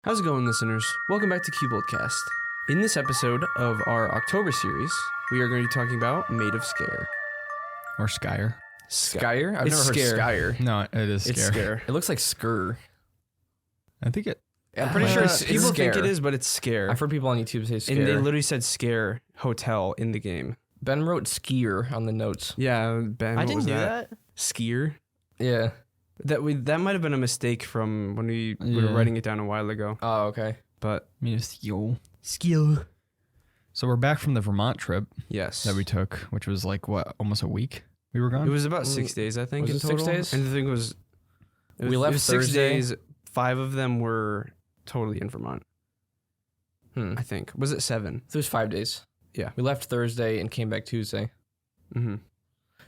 How's it going, listeners? Welcome back to CuboldCast. In this episode of our October series, we are going to be talking about Maid of Sker. Or Skyer. Skyer? I've It's never Sker. heard Skyer. No, it is It's Scare. Sker. It looks like Skur. I think it. I'm pretty sure it's People Scare. think it is, but it's Scare. I've heard people on YouTube say Scare. And they literally said Scare Hotel in the game. Ben wrote skier on the notes. Yeah, Ben, I what didn't was do that? that. Skier? Yeah. That might have been a mistake from when we were Yeah. writing it down a while ago. Oh, okay. But I mean, it's yo. skill. So we're back from the Vermont trip Yes. that we took, which was like what, almost a week we were gone. It was about 6 days, I think, Was in it 6 total. days? And the thing was, We left it was 6 Thursday. days. 5 of them were totally in Vermont, I I think. Was it 7? It was 5 days. Yeah. We left Thursday and came back Tuesday. Mm-hmm.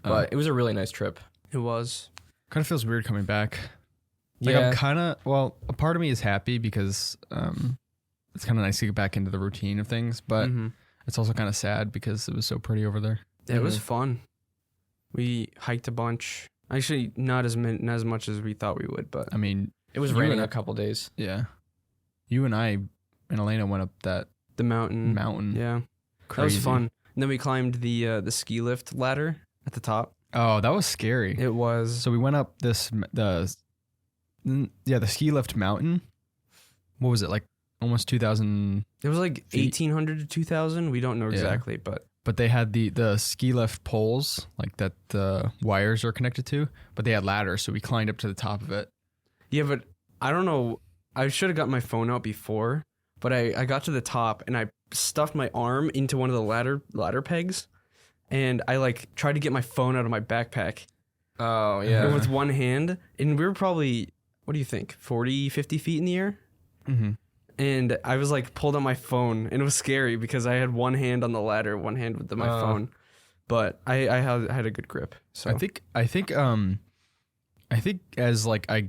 But it was a really nice trip. It was. Kind of feels weird coming back. Like Yeah. I'm kind of a part of me is happy because it's kind of nice to get back into the routine of things, but Mhm. it's also kind of sad because it was so pretty over there. It was Mhm. fun. We hiked a bunch. Actually, not as much as we thought we would, but I mean, It was You raining and a couple days. yeah, you and I and Elena went up that the mountain. mountain. Yeah, Crazy. that was fun. And then we climbed the ski lift ladder at the top. Oh, that was scary. It was. So we went up the ski lift mountain. What was it, like almost 2,000? It was like feet? 1,800 to 2,000. We don't know Yeah. exactly, but But they had the ski lift poles like that the wires are connected to, but they had ladders, so we climbed up to the top of it. yeah. But I don't know. I should have got my phone out before, but I got to the top and I stuffed my arm into one of the ladder pegs, and I like tried to get my phone out of my backpack. Oh, yeah. With one hand, and we were probably, what do you think, 40, 50 feet in the air? Mm-hmm. And I was like pulled out my phone, and it was scary because I had one hand on the ladder, one hand with my phone, but I had a good grip. So I think as like I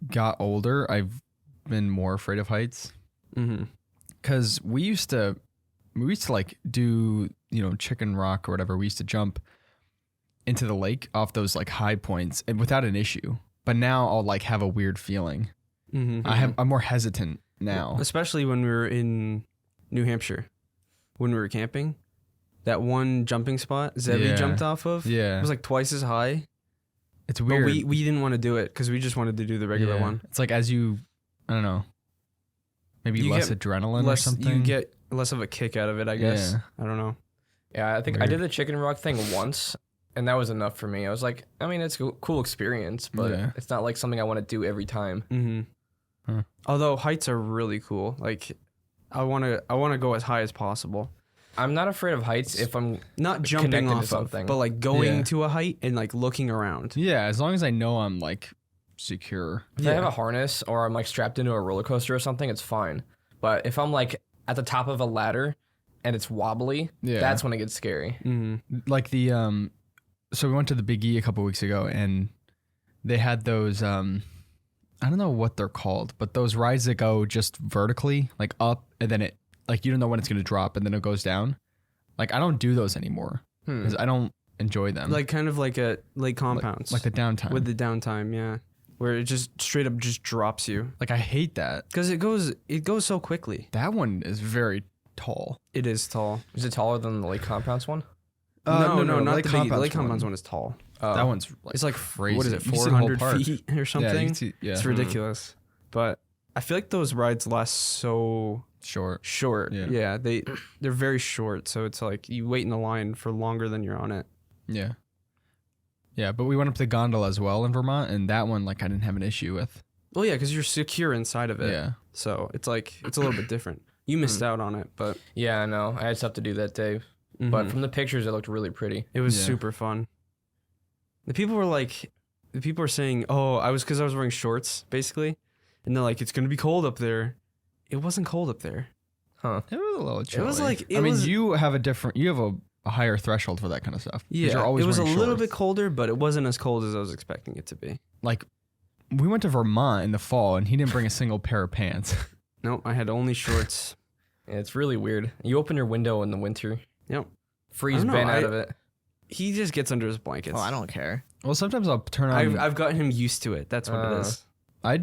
got older, I've been more afraid of heights because we used to like do Chicken Rock or whatever. We used to jump into the lake off those like high points and without an issue. But now I'll like have a weird feeling. I'm more hesitant now. especially when we were in New Hampshire, when we were camping. That one jumping spot Zebi Yeah. jumped off of, Yeah, it was like twice as high. it's weird. But we didn't want to do it because we just wanted to do the regular Yeah. one. It's like as you, I don't know, maybe You less get adrenaline or Less something. you get less of a kick out of it, I guess. Yeah. I don't know. Yeah, I think I Weird. did the Chicken Rock thing once, and that was enough for me. I was like, I mean, it's a cool experience, but Yeah. it's not like something I want to do every time. Mm-hmm. Huh. Although heights are really cool. Like, I wanna go as high as possible. I'm not afraid of heights if I'm Not jumping connected to off of, something. but like going Yeah. to a height and like looking around. Yeah, as long as I know I'm like secure. If I have a harness or I'm like strapped into a roller coaster or something, it's fine. But if I'm like at the top of a ladder and it's wobbly, Yeah. that's when it gets scary. Mm-hmm. Like the so we went to the Big E a couple weeks ago and they had those I don't know what they're called, but those rides that go just vertically, like up and then it like you don't know when it's going to drop and then it goes down. Like I don't do those anymore because I don't enjoy them. Like kind of like a lake compounds. like the downtime. with the downtime, yeah. Where it just straight up just drops you. like I hate that. Because it goes so quickly. That one is very tall. It is tall. Is it taller than the lake compounds one? No, not Lake the big. Compounds Lake Compounds one is tall. That one's like It's like crazy. What is it? You can see the whole 400 park. feet or Yeah, something. you can see, yeah. It's ridiculous. But I feel like those rides last so Short. short. Yeah. Yeah, they're very short. So it's like you wait in the line for longer than you're on it. Yeah. Yeah, but we went up the gondola as well in Vermont, and that one like I didn't have an issue with. Well, yeah, because you're secure inside of it. Yeah. So it's like it's a little bit different. You missed out on it, but Yeah, I know. I had stuff to do that day. But from the pictures, it looked really pretty. it was Yeah. super fun. The people were saying, "Oh, because I was wearing shorts, basically," and they're like, "It's gonna be cold up there." It wasn't cold up there. Huh. It was a little chilly. was like- it I mean, was- you have a higher threshold for that kind of stuff. 'cause Yeah, you're always it was a wearing little shorts. bit colder, but it wasn't as cold as I was expecting it to be. Like, we went to Vermont in the fall, and he didn't bring a single pair of pants. Nope, I had only shorts. Yeah, it's really weird. You open your window in the winter, Yep. freeze I don't know, Ben out of it. He just gets under his blankets. Oh, I don't care. Well, sometimes I'll turn on. I've gotten him used to it. That's what it is. I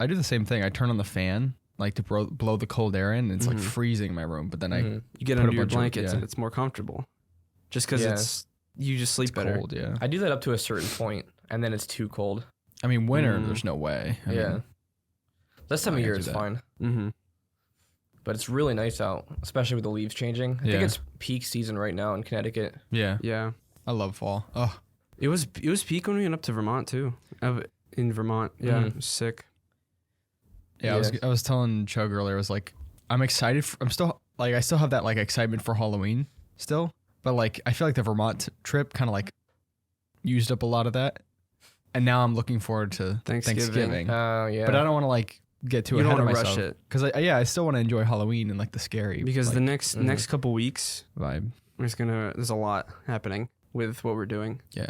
do the same thing. I turn on the fan like to blow the cold air in. It's like freezing in my room, but then you get under your blankets and it's more comfortable. Just because you just sleep better. Cold, yeah. I do that up to a certain point, and then it's too cold. I mean, winter, there's no way. I mean, this time of year is fine. Mm-hmm. But it's really nice out, especially with the leaves changing. I think it's peak season right now in Connecticut. Yeah. Yeah. I love fall. Oh, it was peak when we went up to Vermont too. In Vermont, yeah, it was sick. Yeah, I was telling Chug earlier. I was like, I'm excited. I still have that like excitement for Halloween still, but like I feel like the Vermont trip kind of like used up a lot of that, and now I'm looking forward to Thanksgiving. Oh yeah, but I don't want to like get too you ahead don't of want to myself rush it because I still want to enjoy Halloween and like the scary because like, the next couple weeks vibe. There's a lot happening with what we're doing. Yeah.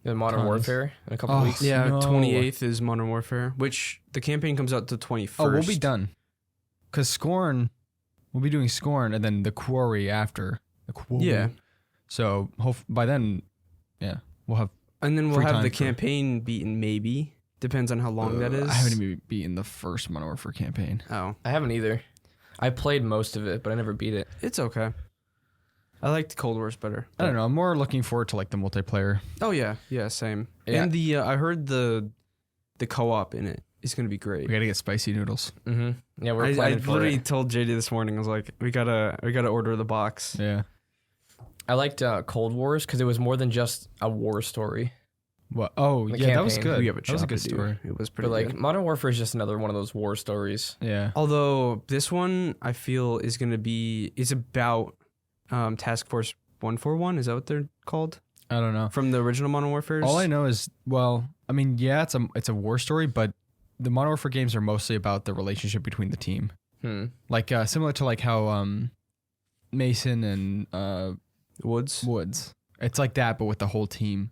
The Modern Warfare in a couple weeks. Yeah, 28th is Modern Warfare, which the campaign comes out the 21st. Oh, we'll be done. Because Scorn, we'll be doing Scorn and then the Quarry after. The Quarry. Yeah. So by then, we'll have. And then we'll have the campaign beaten, maybe. Depends on how long that is. I haven't even beaten the first Modern Warfare campaign. Oh. I haven't either. I played most of it, but I never beat it. It's okay. I liked Cold Wars better. I don't know. I'm more looking forward to like the multiplayer. Oh yeah, same. Yeah. And I heard the co-op in it is gonna be great. We gotta get spicy noodles. Mm-hmm. Yeah, we're I planning for literally it. told JD this morning. I was like, we gotta order the box. Yeah. I liked Cold Wars because it was more than just a war story. What? Oh The yeah, that was campaign. good. We have a That was a job good to do. story. It was pretty But like good. Modern Warfare is just another one of those war stories. Yeah. Although this one I feel is gonna be about Task Force 141. Is that what they're called? I don't know. From the original Modern Warfare? All I know is, I mean, yeah, it's a war story, but the Modern Warfare games are mostly about the relationship between the team. Like similar to like how Mason and Woods. It's like that, but with the whole team.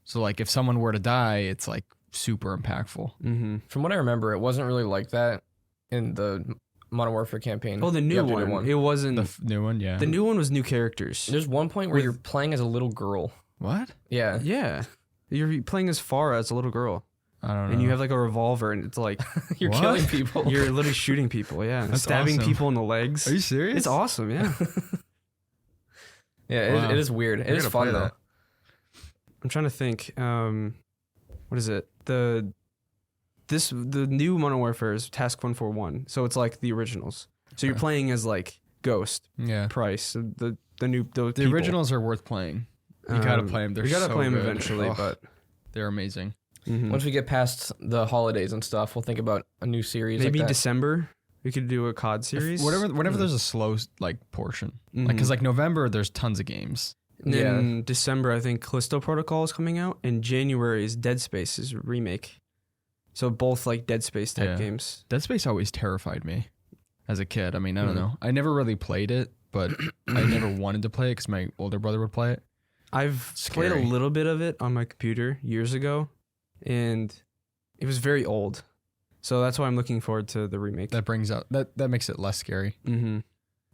So like if someone were to die, it's like super impactful. Mm-hmm. From what I remember, it wasn't really like that in the Modern Warfare campaign. Oh, the new one. It wasn't. The new one, yeah. The new one was new characters. There's one point where you're playing as a little girl. What? Yeah. Yeah. You're playing as Farah as a little girl. I don't know. And you have like a revolver and it's like You're What? killing people. you're literally shooting people, yeah. That's Stabbing awesome. people in the legs. Are you serious? It's awesome, yeah. Yeah, Wow. it is weird. It I is gotta fun play though. that. I'm trying to think. What is it? The new Modern Warfare is Task 141. So it's like the originals. So you're playing as like Ghost, Yeah. Price, the new The people. originals are worth playing. You gotta play them. They're We gotta so play them good. eventually, Oh, but they're amazing. mhm. Once we get past the holidays and stuff, we'll think about a new series. Maybe like that. December we could do a COD series. Whenever there's a slow like portion, like because like November there's tons of games. And then December, I think Callisto Protocol is coming out, and January is Dead Space's remake. So both like Dead Space type games. Dead Space always terrified me as a kid. I mean, I don't know. I never really played it, but I never wanted to play it because my older brother would play it. I've played a Scary. little bit of it on my computer years ago, and it was very old. So that's why I'm looking forward to the remake. That brings out that makes it less scary. Mm-hmm.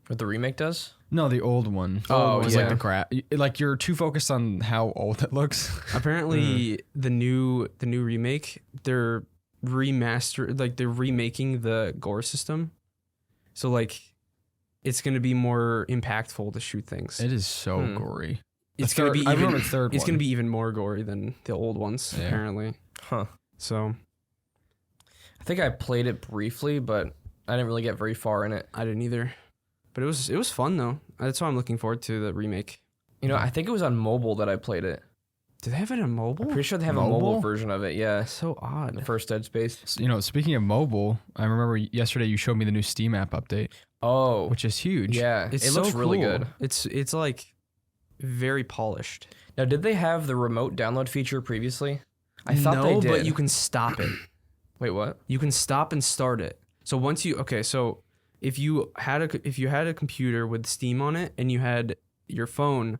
What the remake does? No, the old one. Oh, It's yeah. like like you're too focused on how old it looks. Apparently, the new remake, they're they're remaking the gore system. So like, it's gonna be more impactful to shoot things. It is so gory. It's gonna be I even. remember the third It's one. gonna be even more gory than the old ones. Yeah. Apparently. Huh. So I think I played it briefly, but I didn't really get very far in it. I didn't either. But it was fun though. That's why I'm looking forward to the remake. You know, I think it was on mobile that I played it. Do they have it on mobile? I'm pretty sure they have a Mobile? mobile version of it. Yeah, That's so odd. the first Dead Space. You know, speaking of mobile, I remember yesterday you showed me the new Steam app update, Oh, which is huge. yeah, It's it so looks really cool. good. It's like very polished. Now, did they have the remote download feature previously? I thought no, they did. but you can stop it. Wait, what? You can stop and start it. So once so if you had a computer with Steam on it and you had your phone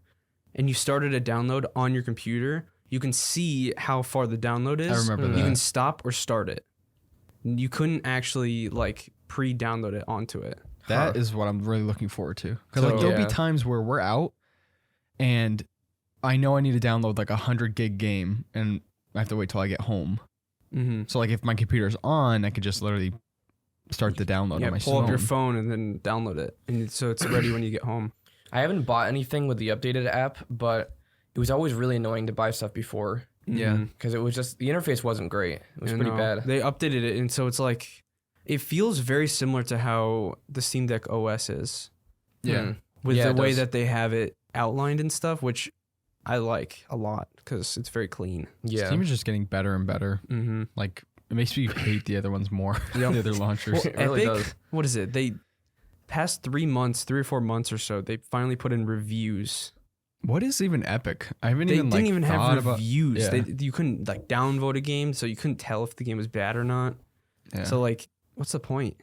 and you started a download on your computer, you can see how far the download is. I remember You that. can stop or start it. You couldn't actually like pre-download it onto it. That is what I'm really looking forward to. Because So- like there'll Yeah. be times where we're out and I know I need to download like 100 gig game and I have to wait till I get home. Mm-hmm. So like if my computer's on, I could just literally start the download Yeah, on my pull phone. up your phone and then download it, and so it's ready when you get home. I haven't bought anything with the updated app, but it was always really annoying to buy stuff before. Yeah. Because it was just, the interface wasn't great. It was pretty bad. They updated it, and so it's like, it feels very similar to how the Steam Deck OS is. Yeah. With Yeah, the it way does. that they have it outlined and stuff, which I like a lot because it's very clean. Yeah. Steam is just getting better and better. Mm-hmm. Like, it makes me hate the other ones more. Yep. The other launchers. It really Epic, does. what is it? They past 3 or 4 months or so, they finally put in reviews. What is even Epic? I haven't They even didn't like even thought have about. reviews. Yeah. You couldn't like downvote a game, so you couldn't tell if the game was bad or not. Yeah. So like, what's the point?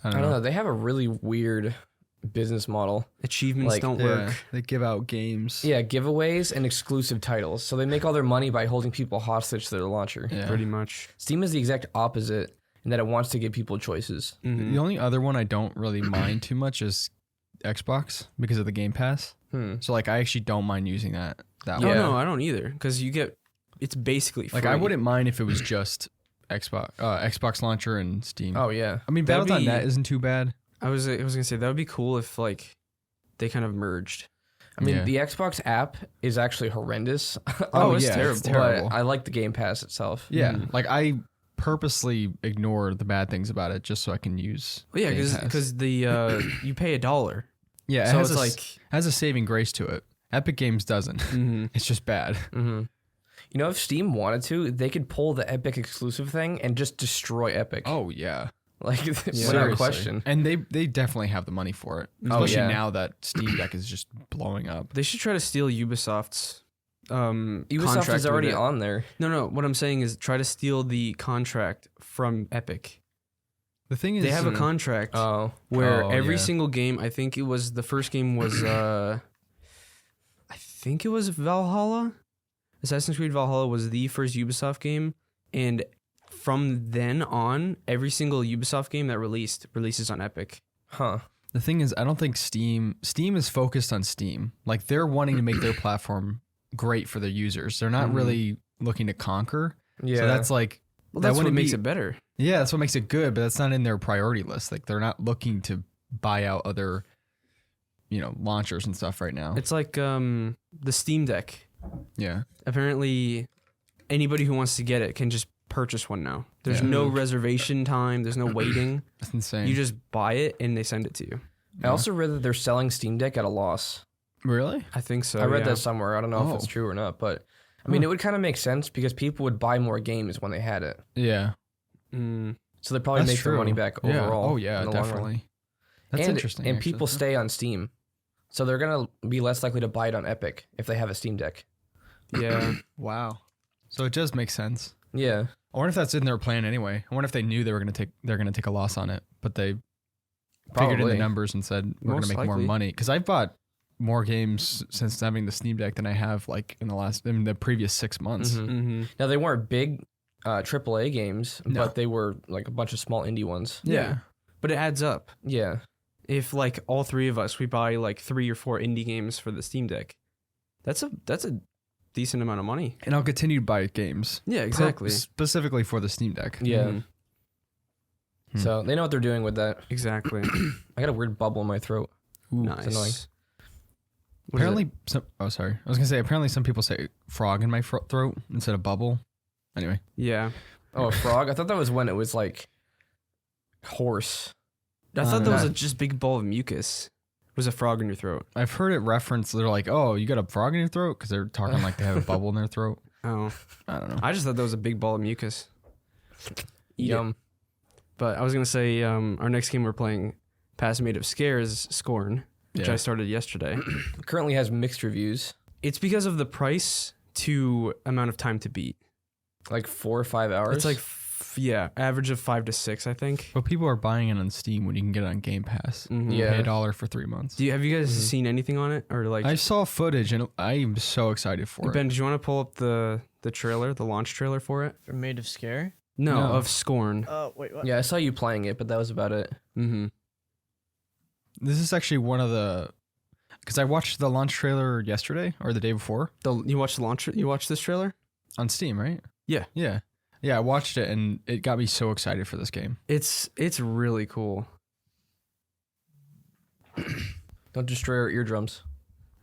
I don't know. They have a really weird business model. Achievements Like, don't Yeah, work. they give out games. Yeah, giveaways and exclusive titles. So they make all their money by holding people hostage to their launcher. Yeah. Pretty much. Steam is the exact opposite in that it wants to give people choices. Mhm. The only other one I don't really mind too much is Xbox because of the Game Pass. So like I actually don't mind using that. Oh one. no, I don't either. Because it's basically free. Like I wouldn't mind if it was just Xbox launcher and Steam. Oh, yeah. I mean, That'd Battle.net be- isn't too bad. I was gonna say that would be cool if like they kind of merged. I mean, Yeah. the Xbox app is actually horrendous. Oh, it's yeah, terrible. it's terrible. But I like the Game Pass itself. Yeah, Mhm. like I purposely ignore the bad things about it just so I can use. Well, yeah, Game Pass. because the you pay $1. Yeah, it So has it's a, like has a saving grace to it. Epic Games doesn't. mhm. It's just bad. Mm-hmm. You know, if Steam wanted to, they could pull the Epic exclusive thing and just destroy Epic. Oh yeah, Like, without Seriously. question. And they definitely have the money for it, Oh, especially yeah. now that Steam Deck is just blowing up. They should try to steal Ubisoft's Ubisoft contract is already with it. on there. No, what I'm saying is try to steal the contract from Epic. The thing is, They have a contract Oh. where Oh, every yeah. single game, I think it was the first game was I think it was Valhalla. Assassin's Creed Valhalla was the first Ubisoft game, and from then on, every single Ubisoft game that releases on Epic. Huh. the thing is, I don't think Steam is focused on Steam. Like they're wanting to make their platform great for their users. They're not Mhm. really looking to conquer. Yeah. So that's like, Well, that that's what wouldn't makes be- it better. yeah, that's what makes it good, but that's not in their priority list. Like they're not looking to buy out other, launchers and stuff right now. It's like the Steam Deck. Yeah. Apparently, anybody who wants to get it can just purchase one now. There's Yeah. no reservation time. There's no waiting. That's insane. You just buy it and they send it to you. I also read that they're selling Steam Deck at a loss. Really? I think so. I read yeah. that somewhere. I don't know if it's Oh. true or not, but I mean, it would kind of make sense because people would buy more games when they had it. Yeah. Mm, So they probably That's make their true. money back Yeah. overall. Oh yeah, in the long run. definitely. That's and, interesting. And actually. people stay on Steam. So they're going to be less likely to buy it on Epic if they have a Steam Deck. yeah. Wow. So it does make sense. Yeah. I wonder if that's in their plan anyway. I wonder if they knew they're gonna take a loss on it, but they figured in the Probably. numbers and said we're Most gonna make more likely. money. Because I've bought more games since having the Steam Deck than I have like in the previous 6 months. Mhm. Mm-hmm. Now, they weren't big AAA games, No. but they were like a bunch of small indie ones. Yeah. But it adds up. Yeah. If like all three of us, we buy like 3 or 4 indie games for the Steam Deck, that's a decent amount of money. And I'll continue to buy games. Yeah, exactly. Specifically for the Steam Deck. Yeah. Mhm. So they know what they're doing with that. Exactly. I got a weird bubble in my throat. Nice. annoying. What is it? Apparently, I was gonna say apparently some people say frog in my throat instead of bubble. Anyway, Yeah. Oh, a frog? I thought that was when it was like horse. I thought that was not- just big ball of mucus. It was a frog in your throat. I've heard it referenced. They're like, "Oh, you got a frog in your throat," because they're talking like they have a bubble in their throat. Oh. I don't know. I just thought that was a big ball of mucus. Eat it. Yum. But I was gonna say, our next game we're playing, past Maid of Sker, is Scorn, which Yeah. I started yesterday. Currently has mixed reviews. It's because of the price to amount of time to beat. Like 4 or 5 hours. It's like, average of 5 to 6, I think. But people are buying it on Steam when you can get it on Game Pass. Mhm. Yeah. Pay $1 for 3 months. Have you guys Mhm. seen anything on it, or like? I saw footage and I'm so excited for Ben, it. did you want to pull up the trailer, the launch trailer for it? For Maid of Sker? No, No. of Scorn. Oh, wait, what? yeah, I saw you playing it, but that was about it. Mm-hmm. This is actually one of the, because I watched the launch trailer yesterday or the day before You watched the launch? You watched this trailer? on Steam, right? Yeah. Yeah. Yeah, I watched it and it got me so excited for this game. It's really cool. Don't destroy our eardrums.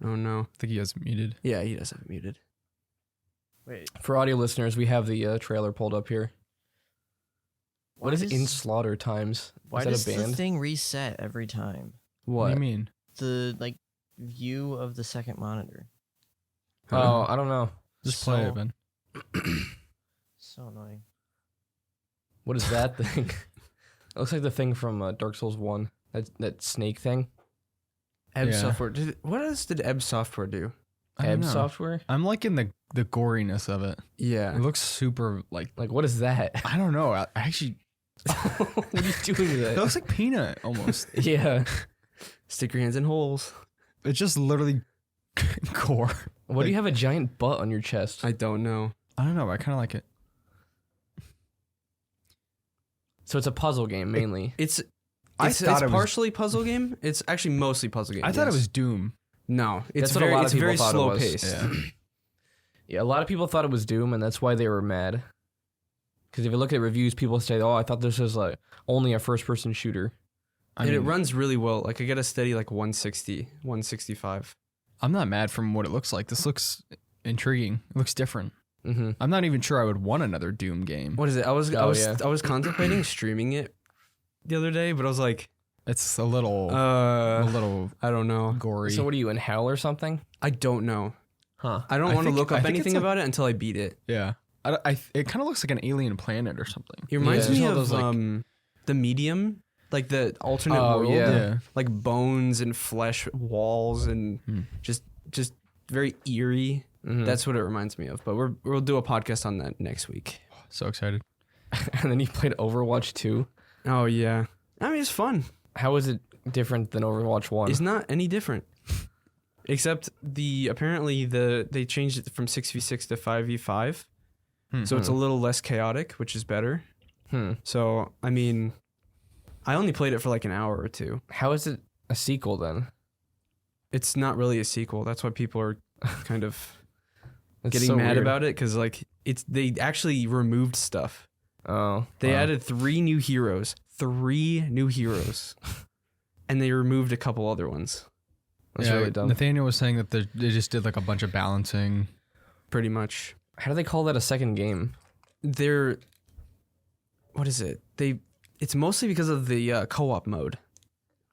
Oh no. I think he has it muted. Yeah, he does have it muted. Wait. For audio listeners, we have the trailer pulled up here. What is In Slaughter Times? Why Is that does a band? the thing reset every time? What do What? you mean? The like view of the second monitor. Oh, I don't know. Just play So- it, Ben. So annoying. What is that thing? It looks like the thing from Dark Souls 1. That snake thing. Ebb Yeah. Software. What else did Ebb Software do? I don't Ebb know. Software? I'm liking the goriness of it. Yeah. It looks super like Like, what is that? I don't know. I actually What are you doing with it it? looks like peanut almost. Yeah. Stick your hands in holes. It's just literally gore. Why do you have a giant butt on your chest? I don't know. I don't know. I kind of like it. So it's a puzzle game mainly. It's I it's thought it was- partially puzzle game. It's actually mostly puzzle game. I thought it yes. was Doom. No, it's That's what a very lot of it's people very thought it slow was. paced. Yeah. Yeah, a lot of people thought it was Doom, and that's why they were mad. Because if you look at reviews, people say, "Oh, I thought this was like only a first-person shooter." I And it mean, runs really well. Like I get a steady like 160, 165. I'm not mad from what it looks like. This looks intriguing. It looks different. Mm-hmm. I'm not even sure I would want another Doom game. What is it? I was yeah. I was contemplating streaming it the other day, but I was like, It's a little I don't know. gory. So what are you in hell or something? I don't know. Huh? I don't I want to think- look I up think it's anything like- about it until I beat it. Yeah. It kind of looks like an alien planet or something. It reminds Yeah. me There's all of those, like- the Medium, like the alternate Oh, world, yeah. like bones and flesh walls and just very eerie. Mhm. That's what it reminds me of. But we'll do a podcast on that next week. So excited. And then you played Overwatch 2. Oh yeah, I mean it's fun. How is it different than Overwatch 1? It's not any different, except apparently they changed it from 6v6 to 5v5, so it's a little less chaotic, which is better. So I mean, I only played it for like an hour or two. How is it a sequel then? It's not really a sequel. That's why people are kind of It's getting so mad weird. about it, because like they actually removed stuff. Oh, They wow. added 3 new heroes, and they removed a couple other ones. That's Yeah, really dumb. Nathaniel was saying that they just did like a bunch of balancing. Pretty much, How do they call that a second game? they're what is it? It's mostly because of the co-op mode,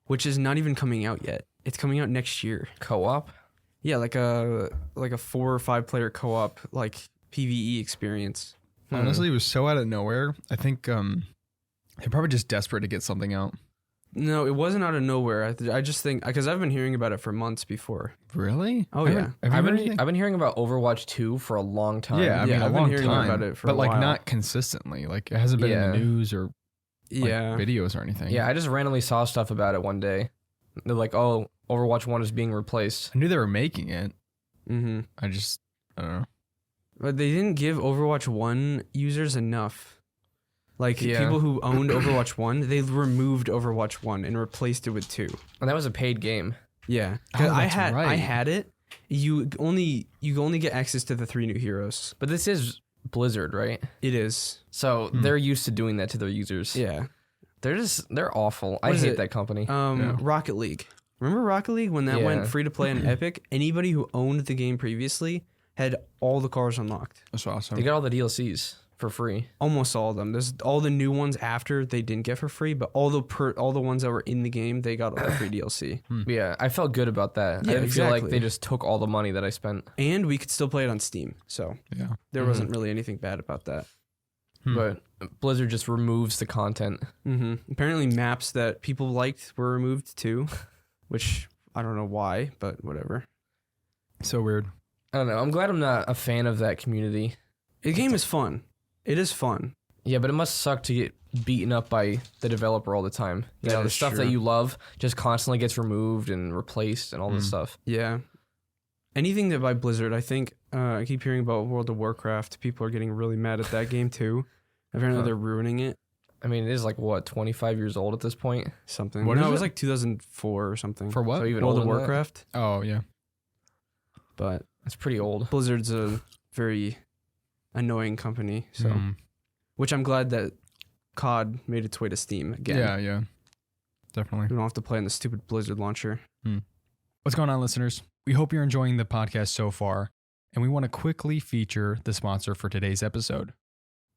which is not even coming out yet. It's coming out next year. Co-op? Yeah, like a 4 or 5 player co-op like PvE experience. Honestly, it was so out of nowhere. I think they're probably just desperate to get something out. No, it wasn't out of nowhere. I just think because I've been hearing about it for months before. Really? Oh, I yeah. haven't- have you I've heard been anything? I've been hearing about Overwatch 2 for a long time. Yeah, I mean, Yeah, a I've been long hearing time, about it for but a like while. not consistently. Like it hasn't been in Yeah. the news or like, Yeah. videos or anything. Yeah, I just randomly saw stuff about it one day. They're like, "Oh, Overwatch 1 is being replaced." I knew they were making it. Mm-hmm. I don't know. But they didn't give Overwatch 1 users enough. Like Yeah. people who owned Overwatch 1, they removed Overwatch 1 and replaced it with 2. And that was a paid game. Yeah. Oh, 'Cause I that's had right. it. You only get access to the 3 new heroes. But this is Blizzard, right? It is. So they're used to doing that to their users. Yeah. They're awful. I What is hate it? that company. Yeah. Rocket League. Remember Rocket League when that Yeah. went free to play on Epic? Anybody who owned the game previously had all the cars unlocked. That's awesome. They got all the DLCs for free. Almost all of them. There's all the new ones after they didn't get for free, but all the ones that were in the game, they got all the free DLC. Yeah, I felt good about that. Yeah, I didn't feel like exactly. they just took all the money that I spent. And we could still play it on Steam. So yeah. there wasn't really anything bad about that. But Blizzard just removes the content. Apparently maps that people liked were removed too, which I don't know why, but whatever. So weird. I don't know. I'm glad I'm not a fan of that community. The game is fun. It is fun. Yeah, but it must suck to get beaten up by the developer all the time. You That know, the is stuff true. that you love just constantly gets removed and replaced and all this stuff. Yeah. Anything that by Blizzard, I think I keep hearing about World of Warcraft. People are getting really mad at that game too. Apparently they're ruining it. I mean, it is like, what, 25 years old at this point? Something. What no, is it was it? like 2004 or something. For what? So even World of older than that? Warcraft. Oh yeah. But It's pretty old. Blizzard's a very annoying company. So Mm. which I'm glad that COD made its way to Steam again. Yeah. Definitely. We don't have to play on the stupid Blizzard launcher. What's going on, listeners? We hope you're enjoying the podcast so far, and we want to quickly feature the sponsor for today's episode.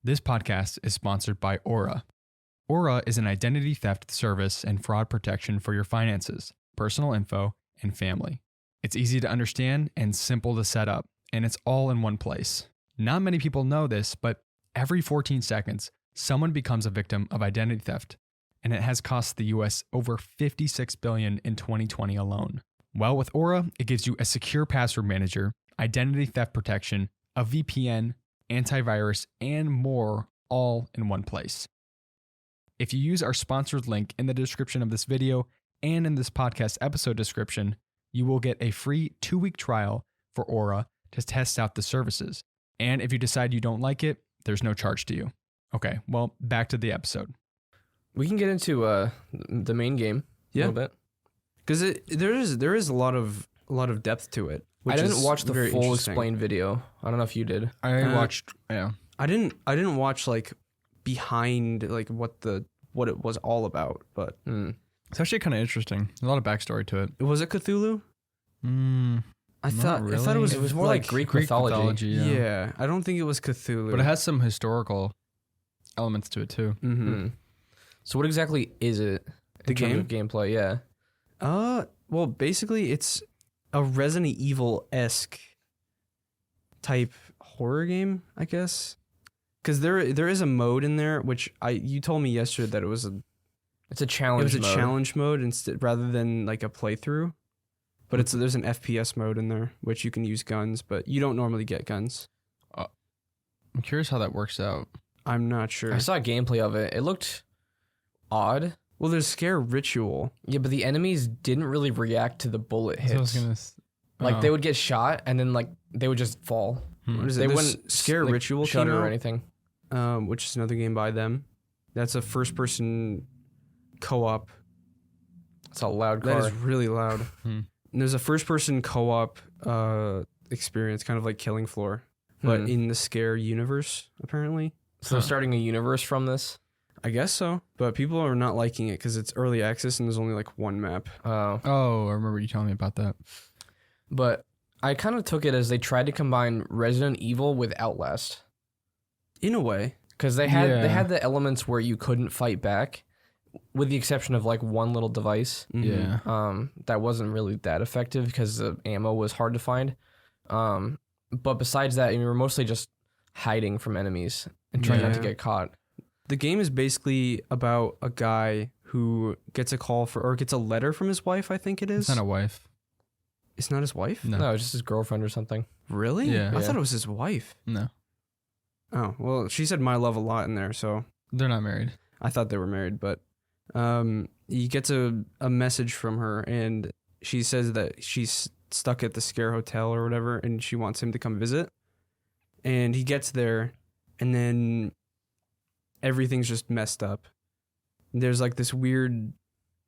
This podcast is sponsored by Aura. Aura is an identity theft service and fraud protection for your finances, personal info, and family. It's easy to understand and simple to set up, and it's all in one place. Not many people know this, but every 14 seconds, someone becomes a victim of identity theft, and it has cost the US over $56 billion in 2020 alone. Well, with Aura, it gives you a secure password manager, identity theft protection, a VPN, antivirus, and more all in one place. If you use our sponsored link in the description of this video and in this podcast episode description, you will get a free 2-week trial for Aura to test out the services. And if you decide you don't like it, there's no charge to you. Okay, well, back to the episode. We can get into the main game a little bit. Because there is a lot of depth to it. I didn't watch the full explained video. I don't know if you did. I watched. Yeah, I didn't watch like behind like what it was all about, but it's actually kind of interesting. A lot of backstory to it. Was it Cthulhu? I thought it was more like Greek mythology. Yeah, I don't think it was Cthulhu, but it has some historical elements to it too. So what exactly is it? The game? Of gameplay, yeah. Well, basically, it's a Resident Evil-esque type horror game, I guess. Because there is a mode in there, which you told me yesterday that it's a challenge. It was a challenge mode instead rather than like a playthrough. But there's an FPS mode in there, which you can use guns, but you don't normally get guns. I'm curious how that works out. I'm not sure. I saw gameplay of it. It looked odd. Well, there's Scare Ritual. Yeah, but the enemies didn't really react to the bullet hits. Like they would get shot and then like they would just fall. What is it? They There's wouldn't Scare Ritual Shudder or anything. Which is another game by them. That's a first-person co-op. It's a loud car. That is really loud. And there's a first-person co-op experience, kind of like Killing Floor, but in the Scare universe, apparently. So they're starting a universe from this? I guess so, but people are not liking it because it's early access and there's only like one map. Oh, I remember you telling me about that. But I kind of took it as they tried to combine Resident Evil with Outlast. In a way. Because they had the elements where you couldn't fight back, with the exception of like one little device. Yeah. That wasn't really that effective because the ammo was hard to find. But besides that, you were mostly just hiding from enemies and trying not to get caught. The game is basically about a guy who gets a letter from his wife, I think it is. It's not a wife. It's not his wife? No, it's just his girlfriend or something. Really? Yeah. I thought it was his wife. No. Oh, well, she said my love a lot in there, so. They're not married. I thought they were married, but he gets a message from her, and she says that she's stuck at the Scare Hotel or whatever, and she wants him to come visit. And he gets there, and then everything's just messed up. There's like this weird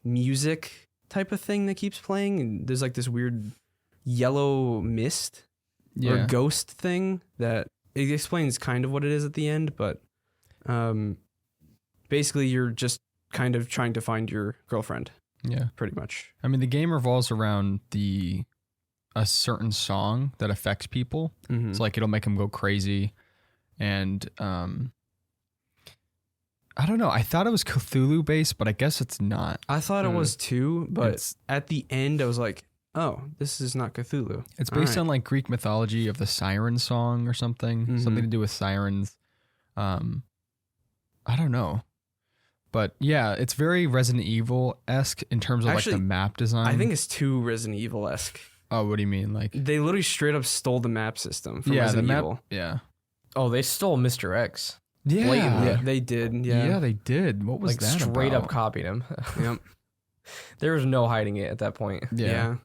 music type of thing that keeps playing, and there's like this weird yellow mist or ghost thing that it explains kind of what it is at the end, but basically you're just kind of trying to find your girlfriend. Yeah. Pretty much. I mean, the game revolves around a certain song that affects people. It's like it'll make them go crazy. And I don't know. I thought it was Cthulhu based, but I guess it's not. I thought it was too, but at the end I was like, oh, this is not Cthulhu. It's based on like Greek mythology of the siren song or something. Something to do with sirens. I don't know. But yeah, it's very Resident Evil-esque in terms of like the map design. I think it's too Resident Evil-esque. Oh, what do you mean? Like they literally straight up stole the map system from Resident Evil. Yeah. Oh, they stole Mr. X. Yeah. Yeah, they did. Yeah, they did. What was like that straight about? up copied him. Yep. There was no hiding it at that point. Yeah.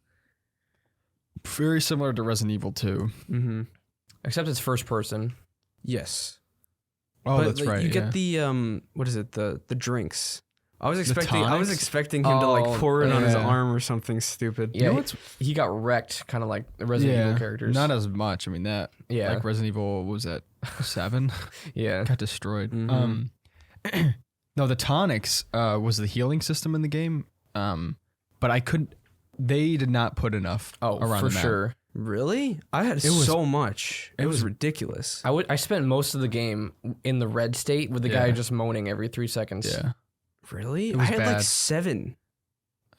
Very similar to Resident Evil 2. Except it's first person. Yes. Oh, but that's right. You get the what is it? The drinks I was expecting him to like pour it on his arm or something stupid. Yeah, he got wrecked, kind of like the Resident Evil characters. Not as much. I mean that. Yeah. Like Resident Evil, what was that 7? Yeah. Got destroyed. Mhm. No, the tonics was the healing system in the game. But I couldn't. They did not put enough. Around for the map. sure. Really? I had so much. It was ridiculous. I spent most of the game in the red state with the guy just moaning every 3 seconds. Yeah. Really? It was I had bad. like 7.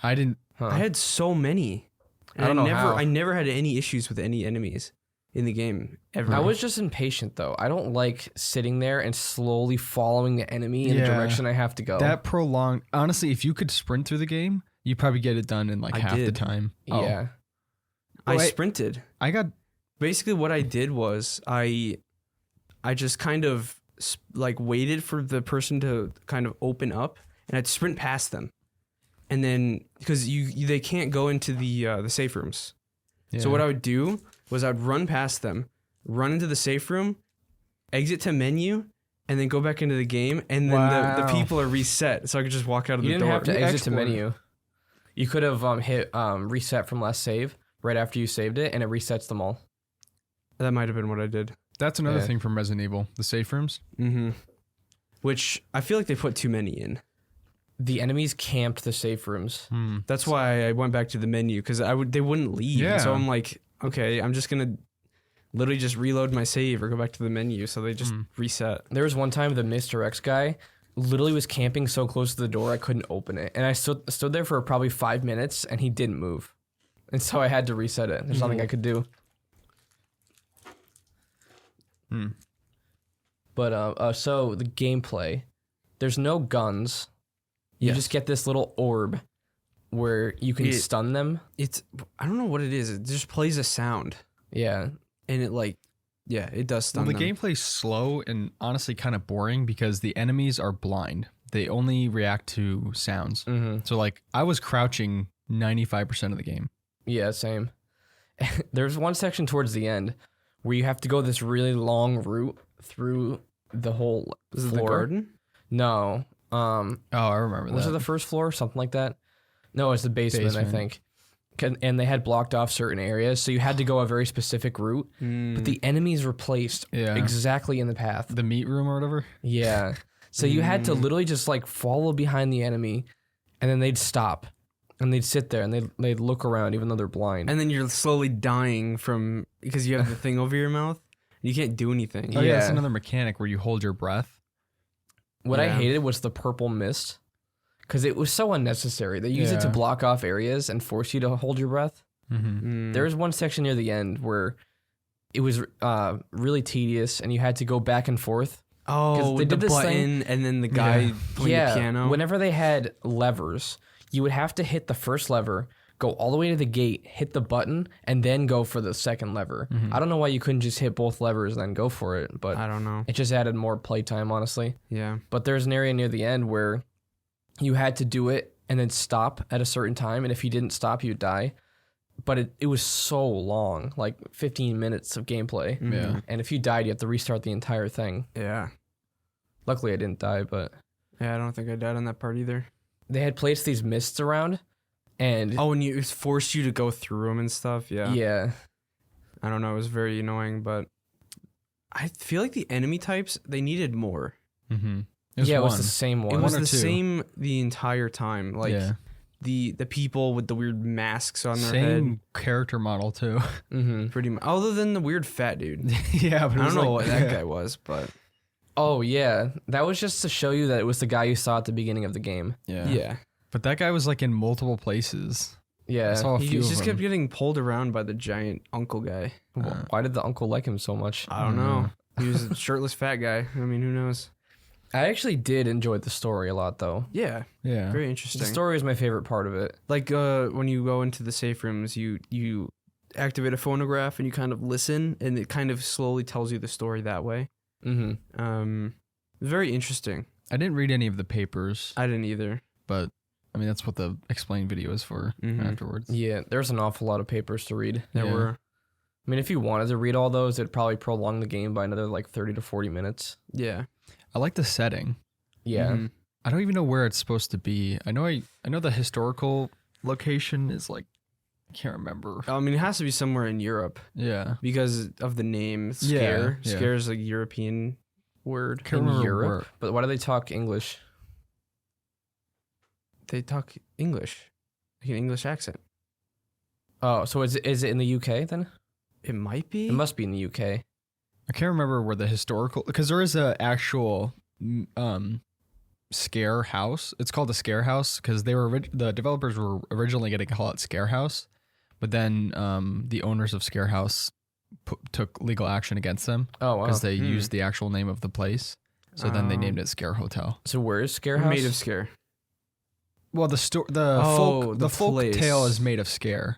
I didn't. I had so many. And I don't know how. I never had any issues with any enemies in the game ever. I was just impatient though. I don't like sitting there and slowly following the enemy in the direction I have to go. That prolonged. Honestly, if you could sprint through the game, you probably get it done in like half the time. Yeah. I sprinted. I got basically what I did was I just kind of like waited for the person to kind of open up, and I'd sprint past them, and then because they can't go into the safe rooms. So what I would do was I'd run past them, run into the safe room, exit to menu, and then go back into the game, and then the people are reset, so I could just walk out of the door. You didn't have to exit to menu. You could have hit reset from last save right after you saved it, and it resets them all. That might have been what I did. That's another thing from Resident Evil, the safe rooms. Mm-hmm. Which I feel like they put too many in. The enemies camped the safe rooms. That's why I went back to the menu, because they wouldn't leave. Yeah. So I'm like, okay, I'm just gonna literally just reload my save or go back to the menu. So they just reset. There was one time the Mr. X guy literally was camping so close to the door I couldn't open it, and I stood there for probably 5 minutes, and he didn't move, and so I had to reset it. There's nothing I could do. But so the gameplay, there's no guns. You just get this little orb where you can stun them. I don't know what it is. It just plays a sound. Yeah. And it does stun The them. gameplay's slow and honestly kind of boring because the enemies are blind. They only react to sounds. So like I was crouching 95% of the game. Yeah, same. There's one section towards the end where you have to go this really long route through the whole Is it floor. the garden? No. Oh, I remember that. Was it the first floor? Something like that? No, it's the basement. I think. And they had blocked off certain areas, so you had to go a very specific route. But the enemies were placed exactly in the path. The meat room or whatever? Yeah. So you had to literally just like follow behind the enemy, and then they'd stop. And they'd sit there and they'd look around even though they're blind. And then you're slowly dying because you have the thing over your mouth. You can't do anything. Oh yeah, that's another mechanic where you hold your breath. What I hated was the purple mist, because it was so unnecessary. They use it to block off areas and force you to hold your breath. There was one section near the end where it was really tedious, and you had to go back and forth. Oh, they the did this button, and then the guy playing the piano. Whenever they had levers, you would have to hit the first lever, go all the way to the gate, hit the button, and then go for the second lever. I don't know why you couldn't just hit both levers and then go for it, but I don't know. It just added more playtime, honestly. Yeah. But there's an area near the end where you had to do it and then stop at a certain time, and if you didn't stop, you'd die. But it was so long, like 15 minutes of gameplay. Yeah. And if you died, you have to restart the entire thing. Yeah. Luckily, I didn't die, but... Yeah, I don't think I died on that part either. They had placed these mists around, and... Oh, and it forced you to go through them and stuff? Yeah. Yeah. I don't know. It was very annoying, but I feel like the enemy types, they needed more. It was the same one. It was One or the two. same the entire time. Like the people with the weird masks on their head. Same character model too. Pretty much. Other than the weird fat dude. Yeah, but I don't know what that guy was, but... Oh, yeah. That was just to show you that it was the guy you saw at the beginning of the game. Yeah. But that guy was like in multiple places. Yeah. I saw a He few of just kept them. getting pulled around by the giant uncle guy. Why did the uncle like him so much? I don't know. He was a shirtless fat guy. I mean, who knows? I actually did enjoy the story a lot, though. Yeah. Yeah. Very interesting. The story is my favorite part of it. Like when you go into the safe rooms, you activate a phonograph and you kind of listen, and it kind of slowly tells you the story that way. Very interesting. I didn't read any of the papers, I didn't either. but I mean that's what the explain video is for afterwards. Yeah, there's an awful lot of papers to read. There Yeah. were. I mean, if you wanted to read all those, it'd probably prolong the game by another like 30 to 40 minutes. Yeah. I like the setting. Yeah. I don't even know where it's supposed to be. I know the historical location is like, I can't remember. I mean, it has to be somewhere in Europe. Yeah. Because of the name Scare. Yeah. Scare is a European word. Can't In remember Europe? where. But why do they talk English? They talk English. Like an English accent. Oh, so is it in the UK then? It might be. It must be in the UK. I can't remember where the historical, because there is a actual Scare house. It's called the Scare House because the developers were originally going to call it Scare House, but then the owners of Scare House took legal action against them. Oh, wow. Because they used the actual name of the place. So then they named it Scare Hotel. So where is Scare House? Maid of Sker. Well, the folk place. tale is Maid of Sker,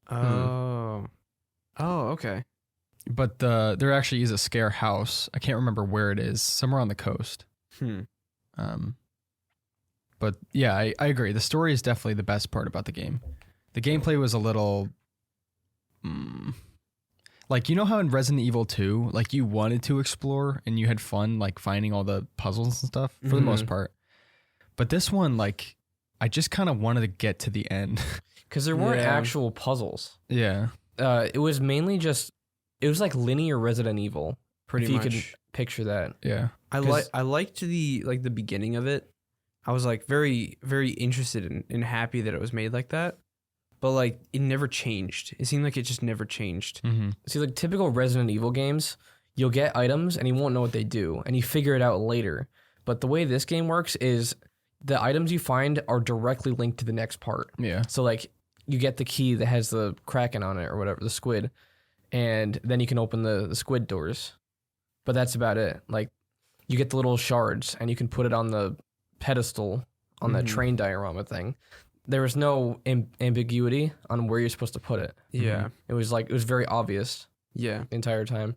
Oh. Oh, okay. but there actually is a Scare House. I can't remember where it is. Somewhere on the coast. But yeah, I agree. The story is definitely the best part about the game. The gameplay was a little, like, you know how in Resident Evil 2, like you wanted to explore and you had fun, like finding all the puzzles and stuff for the most part. But this one, like, I just kind of wanted to get to the end. Because there weren't actual puzzles. Yeah. It was mainly just, it was like linear Resident Evil. Pretty if much. you could picture that. Yeah. I liked the beginning of it. I was like very, very interested and happy that it was made like that. But like it never changed. It seemed like it just never changed. Mm-hmm. See, like typical Resident Evil games, you'll get items and you won't know what they do, and you figure it out later. But the way this game works is the items you find are directly linked to the next part. Yeah. So like you get the key that has the kraken on it or whatever, the squid, and then you can open the squid doors. But that's about it. Like you get the little shards and you can put it on the pedestal on that train diorama thing. There was no ambiguity on where you're supposed to put it. Yeah. It was very obvious Yeah. the entire time.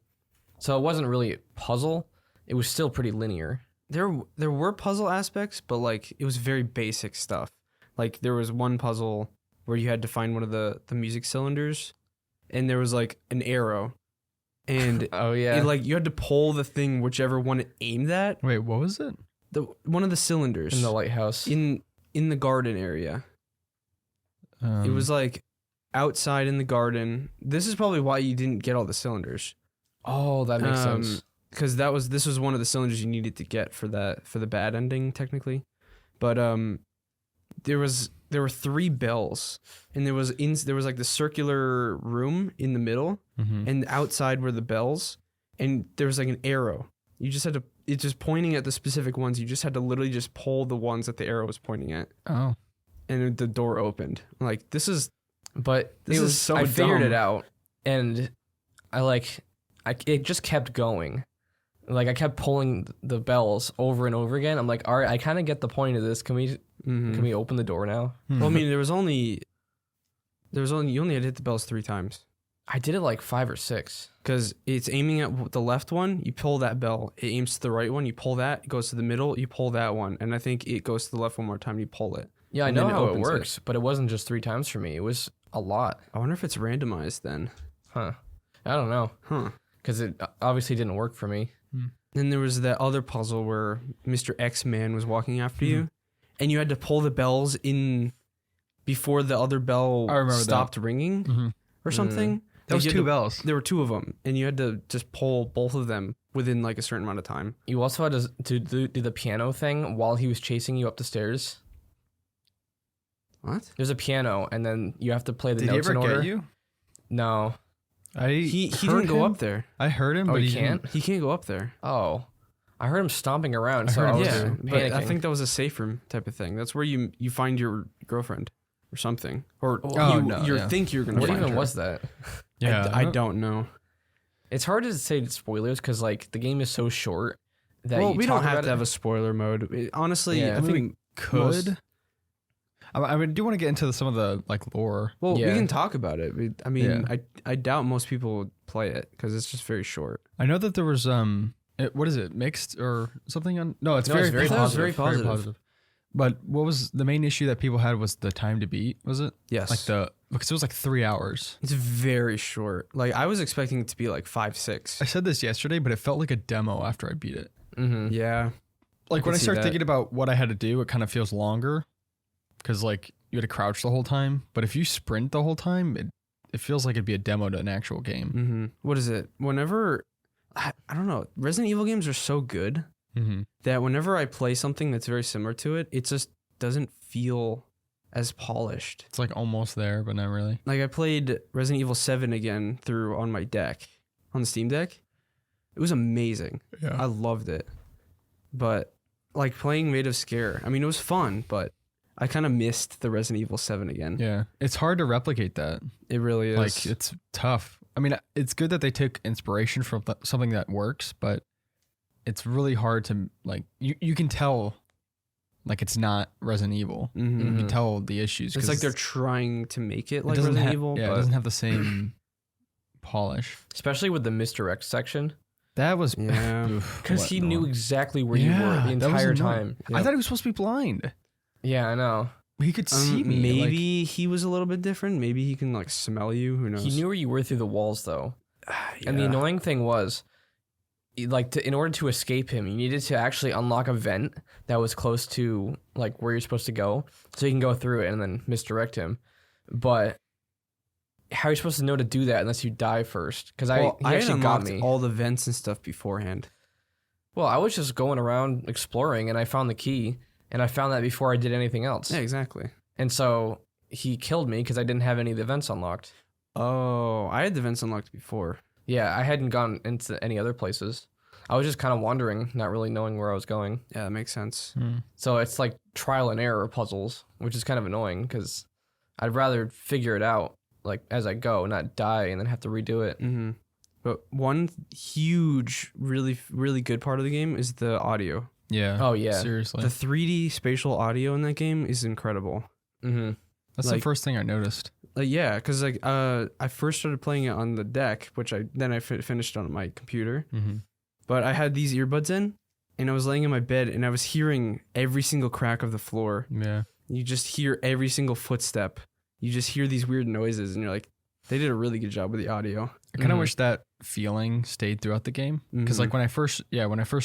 So it wasn't really a puzzle. It was still pretty linear. There were puzzle aspects, but like it was very basic stuff. Like there was one puzzle where you had to find one of the music cylinders, and there was like an arrow, and Oh yeah. it, like you had to pull the thing whichever one it aimed at. Wait, what was it? One of the cylinders in the lighthouse. in the garden area. It was like outside in the garden. This is probably why you didn't get all the cylinders. Oh, that makes sense. Because this was one of the cylinders you needed to get for the bad ending technically, but there were 3 bells, and there was like the circular room in the middle, and outside were the bells, and there was like an arrow. You just had to, it's just pointing at the specific ones. You just had to literally just pull the ones that the arrow was pointing at, Oh. and the door opened. I'm like, this is so I figured dumb. it out, and it just kept going. Like I kept pulling the bells over and over again. I'm like, all right, I kind of get the point of this. Can we open the door now? Well, I mean, you only had to hit the bells 3 times. I did it like 5 or 6. Because it's aiming at the left one, you pull that bell. It aims to the right one, you pull that. It goes to the middle, you pull that one. And I think it goes to the left one more time, you pull it. Yeah, I And know then how it opens works, but it wasn't just 3 times for me. It was a lot. I wonder if it's randomized then. Huh. I don't know. Huh. Because it obviously didn't work for me. Then there was that other puzzle where Mr. X-Man was walking after you, and you had to pull the bells in before the other bell stopped ringing or something. That was 2 bells. There were 2 of them, and you had to just pull both of them within like a certain amount of time. You also had to do the piano thing while he was chasing you up the stairs. What? There's a piano, and then you have to play the Did he notes ever in order. get you? No. He heard didn't go him. up there. I heard him, Oh, but he he can't? didn't. He can't go up there. Oh. I heard him stomping around, I so heard I him was Yeah, panicking. but I think that was a safe room type of thing. That's where you find your girlfriend or something, or think you're gonna What find even her. was that? Yeah, I don't know. It's hard to say spoilers because like the game is so short that Well, you we talk don't have about to have a spoiler mode. Honestly, Yeah. I think could. most- I do want to get into some of the like lore. Well, Yeah. we can talk about it. I mean, Yeah. I doubt most people would play it because it's just very short. I know that there was what is it, mixed or something on? No, it's No, very it's very I thought it was positive. very positive. But what was the main issue that people had was the time to beat? Was it Yes, like because it was like 3 hours. it's very short. Like I was expecting it to be like 5, 6. I said this yesterday, but it felt like a demo after I beat it. Mm-hmm. Yeah, like when I start thinking about what I had to do, it kind of feels longer because like you had to crouch the whole time. But if you sprint the whole time, it feels like it'd be a demo to an actual game. Mm-hmm. What is it? Whenever, I don't know, Resident Evil games are so good that whenever I play something that's very similar to it, it just doesn't feel as polished. It's like almost there, but not really. Like I played Resident Evil 7 again on my deck, on the Steam Deck. It was amazing. Yeah. I loved it. But like playing Maid of Sker, I mean, it was fun, but I kind of missed the Resident Evil 7 again. Yeah. It's hard to replicate that. It really is. Like it's tough. I mean, it's good that they took inspiration from something that works, but it's really hard to like, you can tell like it's not Resident Evil. You can tell the issues. It's like they're trying to make it like Resident Evil. Yeah, but it doesn't have the same polish. Especially with the misdirect section. That was because he knew exactly where you were the entire time. I thought he was supposed to be blind. Yeah, I know. He could see me. Maybe he was a little bit different. Maybe he can like smell you. Who knows? He knew where you were through the walls, though. And the annoying thing was, like, in order to escape him, you needed to actually unlock a vent that was close to like where you're supposed to go, so you can go through it and then misdirect him. But how are you supposed to know to do that unless you die first? Because he actually got me all the vents and stuff beforehand. Well, I was just going around exploring, and I found the key, and I found that before I did anything else. Yeah, exactly. And so he killed me because I didn't have any of the vents unlocked. Oh, I had the vents unlocked before. Yeah, I hadn't gone into any other places. I was just kind of wandering, not really knowing where I was going. Yeah, that makes sense. So it's like trial and error puzzles, which is kind of annoying because I'd rather figure it out like as I go, not die and then have to redo it. But one huge, really, really good part of the game is the audio. Yeah. Oh yeah. Seriously. The 3D spatial audio in that game is incredible. That's the first thing I noticed. Yeah, because like I first started playing it on the deck, which I finished on my computer. But I had these earbuds in, and I was laying in my bed, and I was hearing every single crack of the floor. Yeah. You just hear every single footstep. You just hear these weird noises, and you're like, they did a really good job with the audio. I kind of wish that feeling stayed throughout the game, because like when I first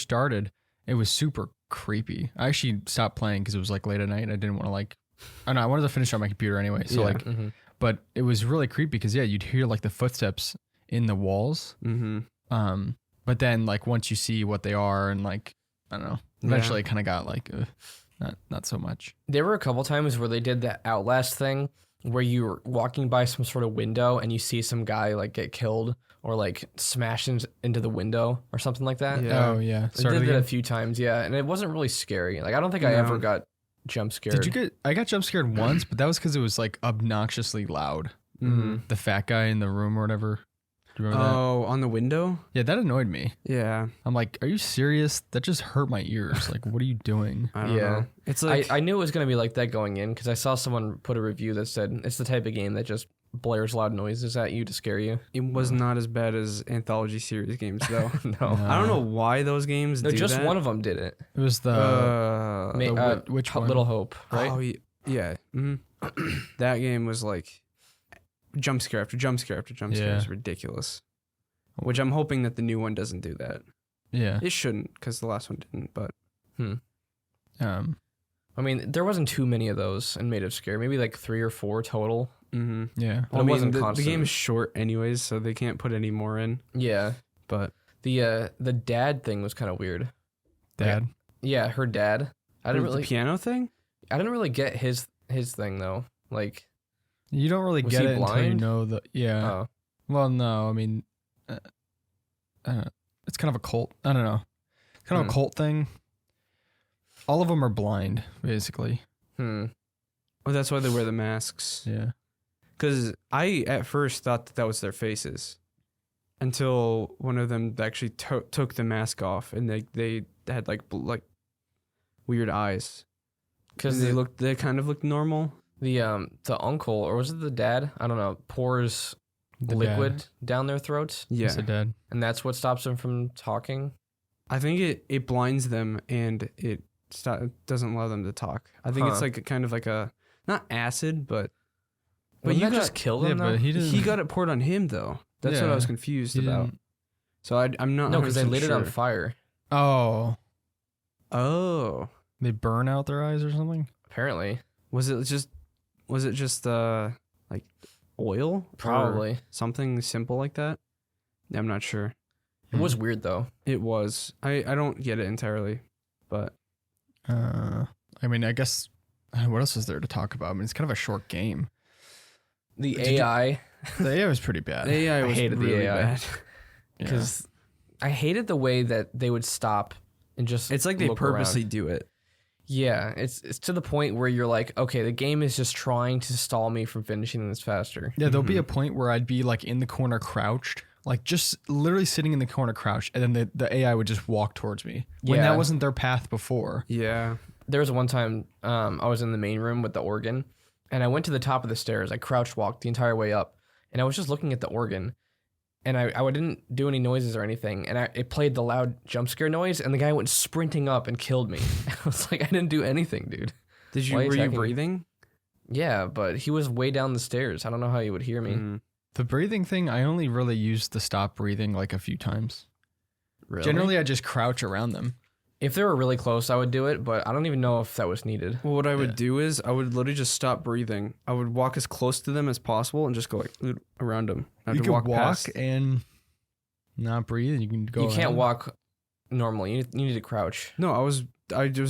started, it was super creepy. I actually stopped playing because it was like late at night. I didn't want to like, I don't know, I wanted to finish on my computer anyway. So but it was really creepy because you'd hear like the footsteps in the walls. But then like once you see what they are and like, I don't know, eventually it kind of got like, not so much. There were a couple times where they did that Outlast thing where you were walking by some sort of window and you see some guy like get killed or like smash into the window or something like that. Yeah. Oh yeah. They did that a few times, yeah, and it wasn't really scary. Like I don't think I ever got jump scared. I got jump scared once, but that was because it was like obnoxiously loud. The fat guy in the room or whatever. Do you remember that? Oh, on the window? Yeah, that annoyed me. Yeah. I'm like, are you serious? That just hurt my ears. Like, what are you doing? I don't know. It's like I knew it was going to be like that going in because I saw someone put a review that said it's the type of game that just blares loud noises at you to scare you. It was not as bad as anthology series games, though. No. I don't know why those games do just that. one of them did it. It was which one? Little Hope, right? Oh, yeah. That game was like jump scare after jump scare after jump scare. It was ridiculous. Which I'm hoping that the new one doesn't do that. Yeah. It shouldn't because the last one didn't, but... I mean, there wasn't too many of those in Maid of Sker. Maybe like 3 or 4 total. Yeah. But it wasn't constant. The game is short anyways, so they can't put any more in. Yeah. But... The dad thing was kind of weird. Dad? Yeah, her dad. The piano thing? I didn't really get his thing, though. Like... You don't really get it until you know the... Yeah. Oh. Well, no, I mean... it's kind of a cult. I don't know. It's kind of a cult thing. All of them are blind, basically. Well, that's why they wear the masks. Yeah. Because I, at first, thought that was their faces. Until one of them actually took the mask off, and they had, like weird eyes. Because they kind of looked normal. The uncle, or was it the dad? I don't know. Pours liquid down their throats. Yeah. It's a dad. And that's what stops them from talking. I think it blinds them and it doesn't allow them to talk. I think it's like a kind of like a not acid, but you just kill them. Yeah, but he got it poured on him though. That's what I was confused about. So I'm not. No, because they lit sure. it on fire. Oh. Oh, They burn out their eyes or something. Apparently. was it just like oil? Or Probably. something simple like that? I'm not sure. It was weird, though. It was. I don't get it entirely, but I mean, I guess what else is there to talk about? I mean, it's kind of a short game. The AI. The AI was pretty bad. the AI was hated the really AI. bad. Because I hated the way that they would stop and just It's like they look purposely around. do it. Yeah, it's to the point where you're like, okay, the game is just trying to stall me from finishing this faster. Yeah, there'll be a point where I'd be like in the corner crouched, like just literally sitting in the corner crouched, and then the AI would just walk towards me when Yeah. that wasn't their path before. Yeah. There was one time I was in the main room with the organ, and I went to the top of the stairs. I crouch walked the entire way up, and I was just looking at the organ, and I didn't do any noises or anything, and it played the loud jump scare noise, and the guy went sprinting up and killed me. I was like, I didn't do anything, dude. Were you attacking me? breathing? Yeah, but he was way down the stairs. I don't know how he would hear me. Mhm. The breathing thing, I only really used the stop breathing like a few times. Really? Generally, I just crouch around them. If they were really close, I would do it, but I don't even know if that was needed. Well, what I would Yeah. do is I would literally just stop breathing. I would walk as close to them as possible and just go like around them. I You have can to walk past. and not breathe. You can go. You can't around. walk normally. You need to crouch. No, I was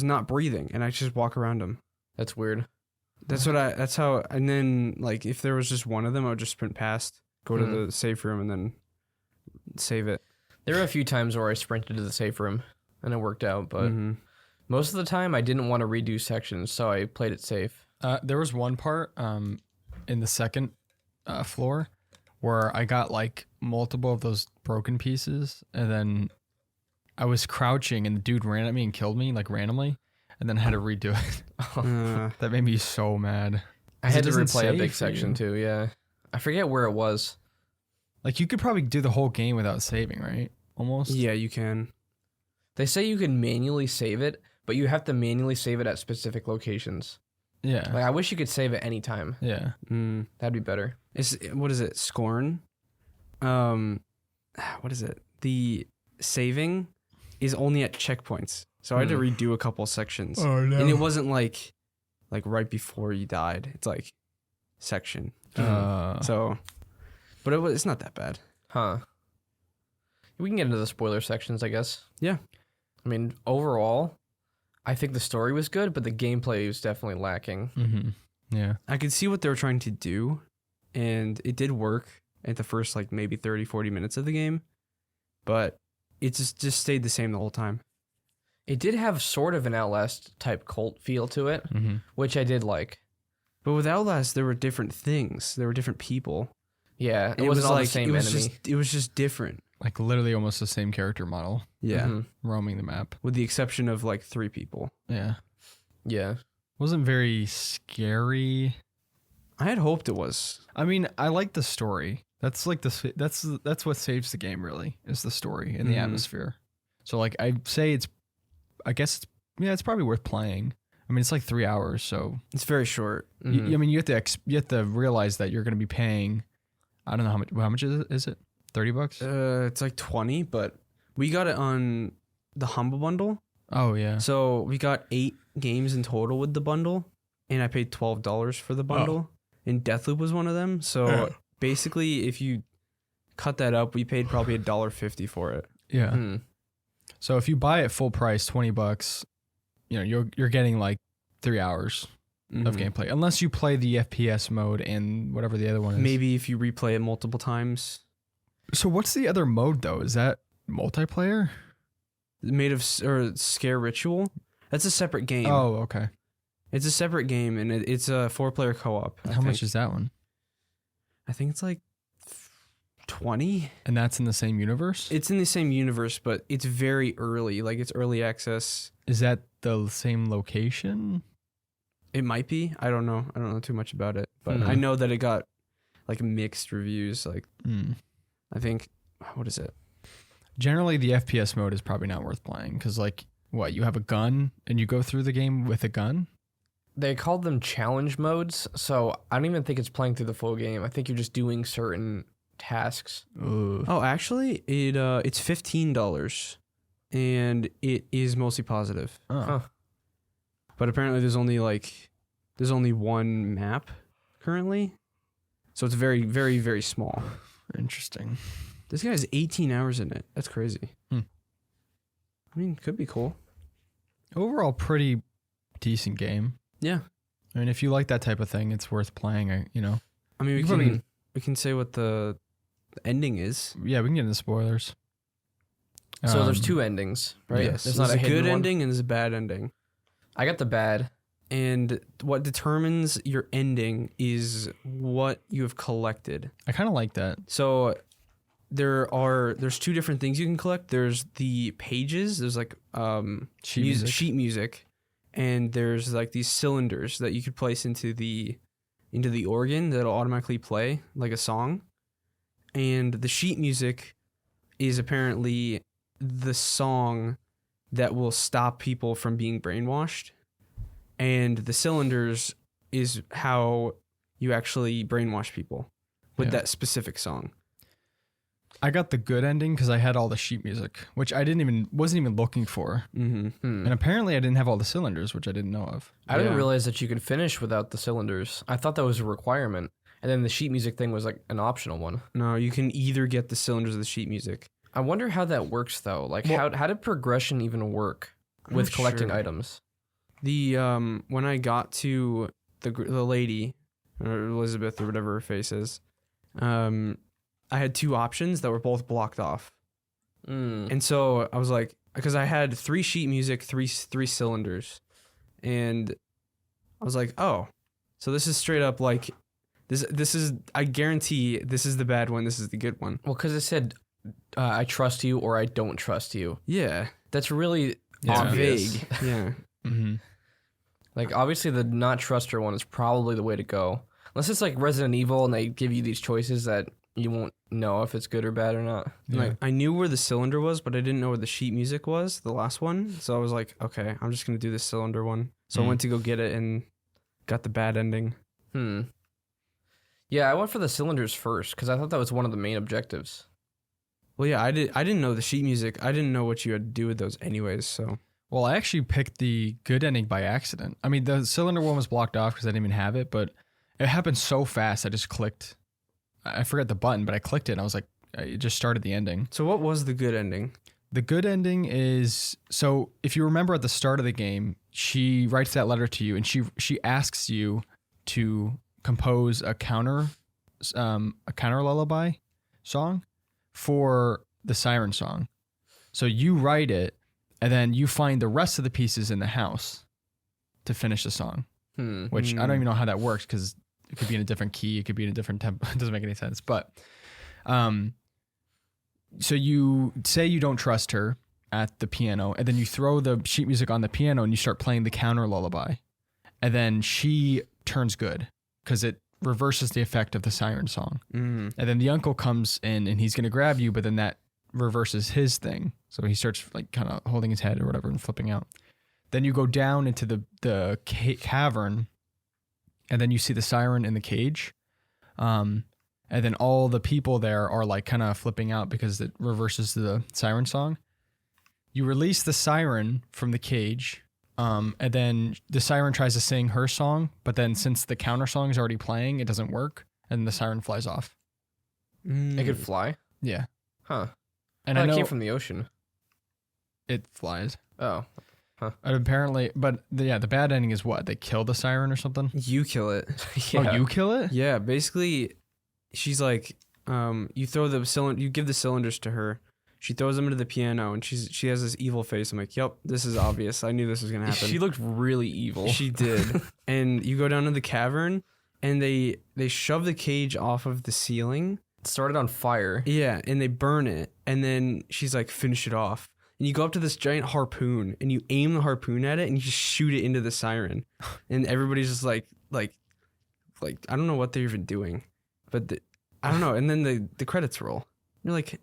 not breathing, and I just walk around them. That's weird. That's how. And then like if there was just one of them, I would just sprint past, go to the safe room, and then save it. There were a few times where I sprinted to the safe room and it worked out, but Mhm. most of the time I didn't want to redo sections, so I played it safe. There was one part in the second floor where I got like multiple of those broken pieces, and then I was crouching, and the dude ran at me and killed me like randomly, and then I had to redo it. That made me so mad. I 'Cause had it to doesn't replay a save big for section you. too, yeah. I forget where it was. Like you could probably do the whole game without saving, right? Almost. Yeah, you can. They say you can manually save it, but you have to manually save it at specific locations. Yeah. Like I wish you could save it anytime. Yeah. Mm. That'd be better. What is it? Scorn. What is it? The saving is only at checkpoints, so I had to redo a couple sections, Oh no. and it wasn't like right before you died. It's like section. So, but it's not that bad. Huh. We can get into the spoiler sections, I guess. Yeah. I mean, overall, I think the story was good, but the gameplay was definitely lacking. Mm-hmm. Yeah. I could see what they were trying to do, and it did work at the first like maybe 30-40 minutes of the game, but it just stayed the same the whole time. It did have sort of an Outlast type cult feel to it, Mm-hmm. which I did like. But with Outlast, there were different things. There were different people. Yeah, it It wasn't was all like the same it was enemy. it was just different. Like literally almost the same character model Yeah, Mhm. roaming the map. with the exception of like 3 people. Yeah. Yeah. Wasn't very scary. I had hoped it was. I mean, I like the story. That's like that's what saves the game really, is the story and the Mhm. atmosphere. So like I guess it's probably worth playing. I mean, it's like 3 hours, so It's very short. Mhm. I mean, you have to realize that you're going to be paying. I don't know how much is it? $30? It's like 20, but we got it on the Humble Bundle. Oh yeah. So we got 8 games in total with the bundle, and I paid $12 for the bundle. And Deathloop was one of them. So basically, if you cut that up, we paid probably $1.50 for it. Yeah. Mhm. So if you buy it full price, $20, you know, you're getting like 3 hours of Mhm. gameplay, unless you play the FPS mode and whatever the other one is. Maybe if you replay it multiple times. So what's the other mode though? Is that multiplayer? Maid of Sker Ritual. That's a separate game. Oh, okay. It's a separate game, and it's a 4-player co-op. How much is that one? I think it's like 20. And that's in the same universe? It's in the same universe, but it's very early. Like it's early access. Is that the same location? It might be. I don't know. I don't know too much about it, but Hmm. I know that it got like mixed reviews. Like I think, what is it? Generally, the FPS mode is probably not worth playing because, like, what, you have a gun and you go through the game with a gun? They called them challenge modes, so I don't even think it's playing through the full game. I think you're just doing certain tasks. Ugh. Oh, actually, it's $15, and it is mostly positive. Oh. Huh. But apparently there's only one map currently. So it's very, very, very small. Interesting. This guy has 18 hours in it. That's crazy. I mean, could be cool. Overall, pretty decent game. Yeah. I mean, if you like that type of thing, it's worth playing. I mean, we can say what the ending is. Yeah, we can get into spoilers. So there's two endings, right? Yes. There's There's not a a hidden good one? ending and there's a bad ending. I got the bad. And what determines your ending is what you have collected. I kind of like that. So there's two different things you can collect. There's the pages. There's like sheet music, and there's like these cylinders that you could place into the organ that'll automatically play like a song. And the sheet music is apparently the song that will stop people from being brainwashed. And the cylinders is how you actually brainwash people with that specific song. I got the good ending because I had all the sheet music, which I wasn't even looking for. Mm-hmm. And apparently I didn't have all the cylinders, which I didn't know of. I didn't realize that you could finish without the cylinders. I thought that was a requirement. And then the sheet music thing was like an optional one. No, you can either get the cylinders or the sheet music. I wonder how that works though. Like how did progression even work with not collecting sure. items? The when I got to the lady, or Elizabeth or whatever her face is, I had two options that were both blocked off. And so I was like, because I had 3 sheet music, three cylinders, and I was like, oh, so this is straight up like this is, I guarantee this is the bad one, this is the good one. Well, because it said I trust you or I don't trust you. Yeah, That's really obvious. vague. Yeah. Mm-hmm. Like obviously the not trust her one is probably the way to go. Unless it's like Resident Evil and they give you these choices that you won't know if it's good or bad or not. Yeah. Like I knew where the cylinder was, but I didn't know where the sheet music was, the last one. So I was like, okay, I'm just gonna do the cylinder one. So I went to go get it and got the bad ending. Yeah, I went for the cylinders first because I thought that was one of the main objectives. Well, yeah, I didn't know the sheet music. I didn't know what you had to do with those anyways. So Well, I actually picked the good ending by accident. I mean, the cylinder one was blocked off because I didn't even have it, but it happened so fast. I just clicked. I forgot the button, but I clicked it and I was like, it just started the ending. So what was the good ending? The good ending is, so if you remember at the start of the game, she writes that letter to you and she asks you to compose a counter lullaby song for the siren song. So you write it and then you find the rest of the pieces in the house to finish the song, which I don't even know how that works because it could be in a different key. It could be in a different tempo. It doesn't make any sense. But, so you say you don't trust her at the piano, and then you throw the sheet music on the piano and you start playing the counter lullaby. And then she turns good because it reverses the effect of the siren song. And then the uncle comes in and he's going to grab you, but then that reverses his thing. So he starts like kind of holding his head or whatever and flipping out. Then you go down into the cavern, and then you see the siren in the cage. And then all the people there are like kind of flipping out because it reverses the siren song. You release the siren from the cage, and then the siren tries to sing her song, but then since the counter song is already playing, it doesn't work, and the siren flies off. It could fly? Yeah. Huh. And Oh, I know it came from the ocean. it flies. Oh. And apparently, but the bad ending is what? They kill the siren or something? You kill it. Yeah. Oh, you kill it? Yeah, basically, she's like, you throw the cylinder, you give the cylinders to her. She throws them into the piano, and she has this evil face. I'm like, yep, this is obvious. I knew this was gonna happen. She looked really evil. She did. And you go down to the cavern, and they shove the cage off of the ceiling. It started on fire. Yeah, and they burn it. And then she's like, finish it off. And you go up to this giant harpoon, and you aim the harpoon at it, and you just shoot it into the siren. And everybody's just like I don't know what they're even doing, but I don't know. And then the credits roll. You're like,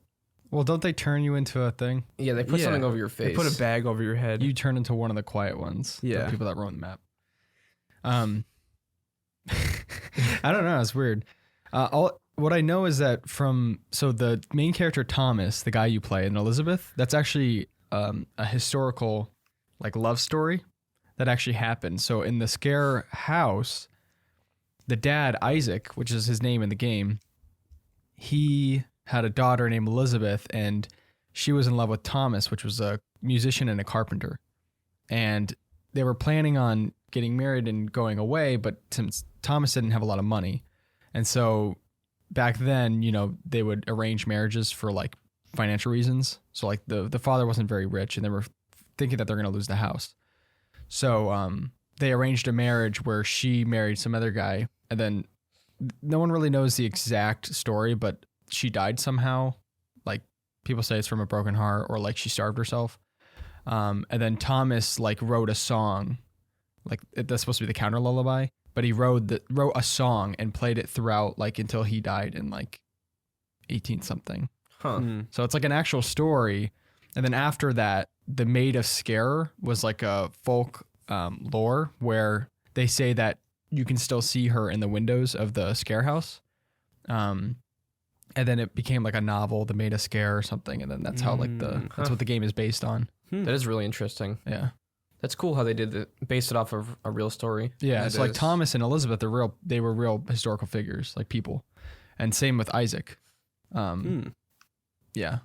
Well, don't they turn you into a thing? Yeah, they put Yeah. something over your face. they put a bag over your head. You turn into one of the quiet ones. Yeah. The people that roam the map. I don't know. It's weird. What I know is that so the main character, Thomas, the guy you play, and Elizabeth, that's actually a historical like love story that actually happened. So in the Sker house, the dad, Isaac, which is his name in the game, he had a daughter named Elizabeth, and she was in love with Thomas, which was a musician and a carpenter. And they were planning on getting married and going away, but since Thomas didn't have a lot of money, and so back then, you know, they would arrange marriages for like financial reasons. So like the father wasn't very rich, and they were thinking that they're going to lose the house. So they arranged a marriage where she married some other guy, and then no one really knows the exact story, but she died somehow. Like people say it's from a broken heart, or like she starved herself. And then Thomas like wrote a song, like that's supposed to be the counter lullaby, but he wrote a song and played it throughout like until he died in like 18 something. So it's like an actual story. And then after that, the Maid of Sker was like a folk lore where they say that you can still see her in the windows of the Sker house. And then it became like a novel, The Maid of Sker or something. And then that's how like that's what the game is based on. That is really interesting. Yeah. That's cool how they based it off of a real story. Yeah. It's like Thomas and Elizabeth, they were real historical figures, like people. And same with Isaac. Yeah.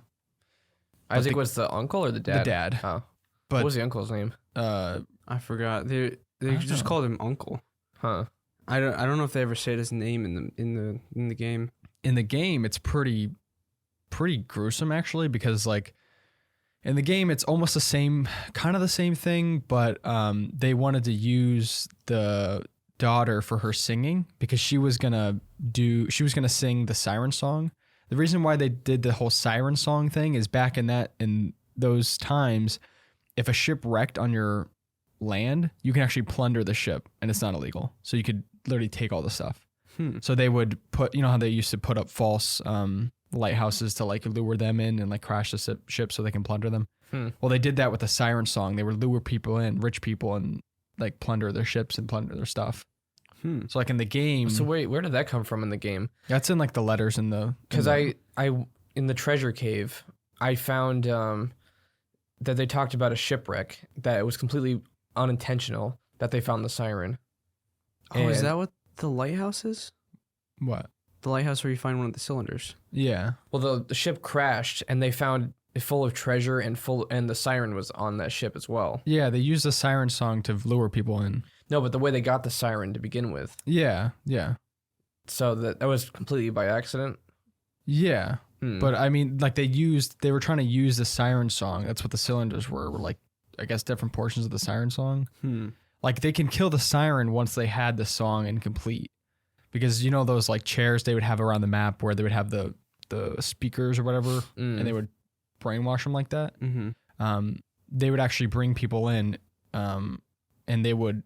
Isaac was the uncle or the dad? The dad. Oh. But What was the uncle's name? I forgot. They just called him Uncle. Huh. I don't know if they ever said his name in the game. In the game, it's pretty gruesome actually, because like in the game it's almost the same, kind of the same thing, but they wanted to use the daughter for her singing because she was gonna sing the siren song. The reason why they did the whole siren song thing is back in those times, if a ship wrecked on your land, you can actually plunder the ship and it's not illegal. So you could literally take all the stuff. So they would put, you know how they used to put up false lighthouses to like lure them in and like crash the ship so they can plunder them. Well, they did that with the siren song. They would lure people in, rich people, and like plunder their ships and plunder their stuff. So like in the game. So wait, where did that come from in the game? That's in like the letters in the. Because I in the treasure cave, I found that they talked about a shipwreck that it was completely unintentional that they found the siren. Oh, is that what the lighthouse is? What? The lighthouse where you find one of the cylinders. Yeah. Well, the ship crashed and they found it full of treasure and the siren was on that ship as well. Yeah, they used the siren song to lure people in. No, but the way they got the siren to begin with. Yeah. So that was completely by accident. Yeah. But I mean, like they were trying to use the siren song. That's what the cylinders were like, I guess, different portions of the siren song. Like they can kill the siren once they had the song incomplete. Because you know those like chairs they would have around the map where they would have the speakers or whatever, and they would brainwash them like that. They would actually bring people in, and they would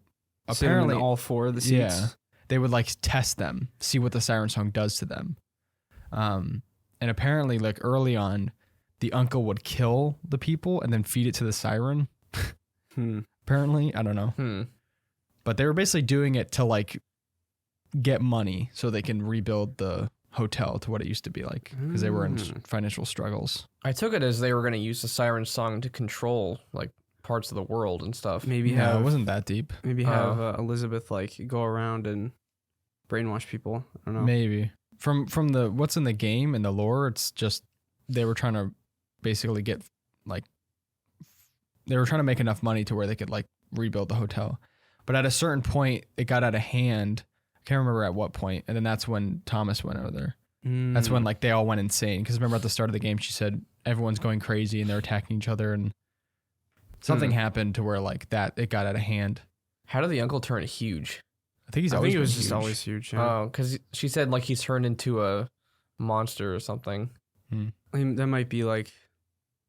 apparently all four of the seats. Yeah, they would like test them, see what the siren song does to them. And apparently, like early on, the uncle would kill the people and then feed it to the siren. Apparently, I don't know. But they were basically doing it to like get money so they can rebuild the hotel to what it used to be like, because they were in financial struggles. I took it as they were going to use the siren song to control like parts of the world and stuff. Maybe it wasn't that deep. Maybe have Elizabeth like go around and brainwash people. I don't know. Maybe from the what's in the game and the lore, it's just they were trying to basically get like they were trying to make enough money to where they could like rebuild the hotel. But at a certain point, it got out of hand. I can't remember at what point, and then that's when Thomas went over there. That's when like they all went insane. Because remember at the start of the game, she said everyone's going crazy and they're attacking each other, and something happened to where like that it got out of hand. How did the uncle turn huge? I think he was just always huge. Yeah. Oh, because she said like he's turned into a monster or something. I mean, that might be like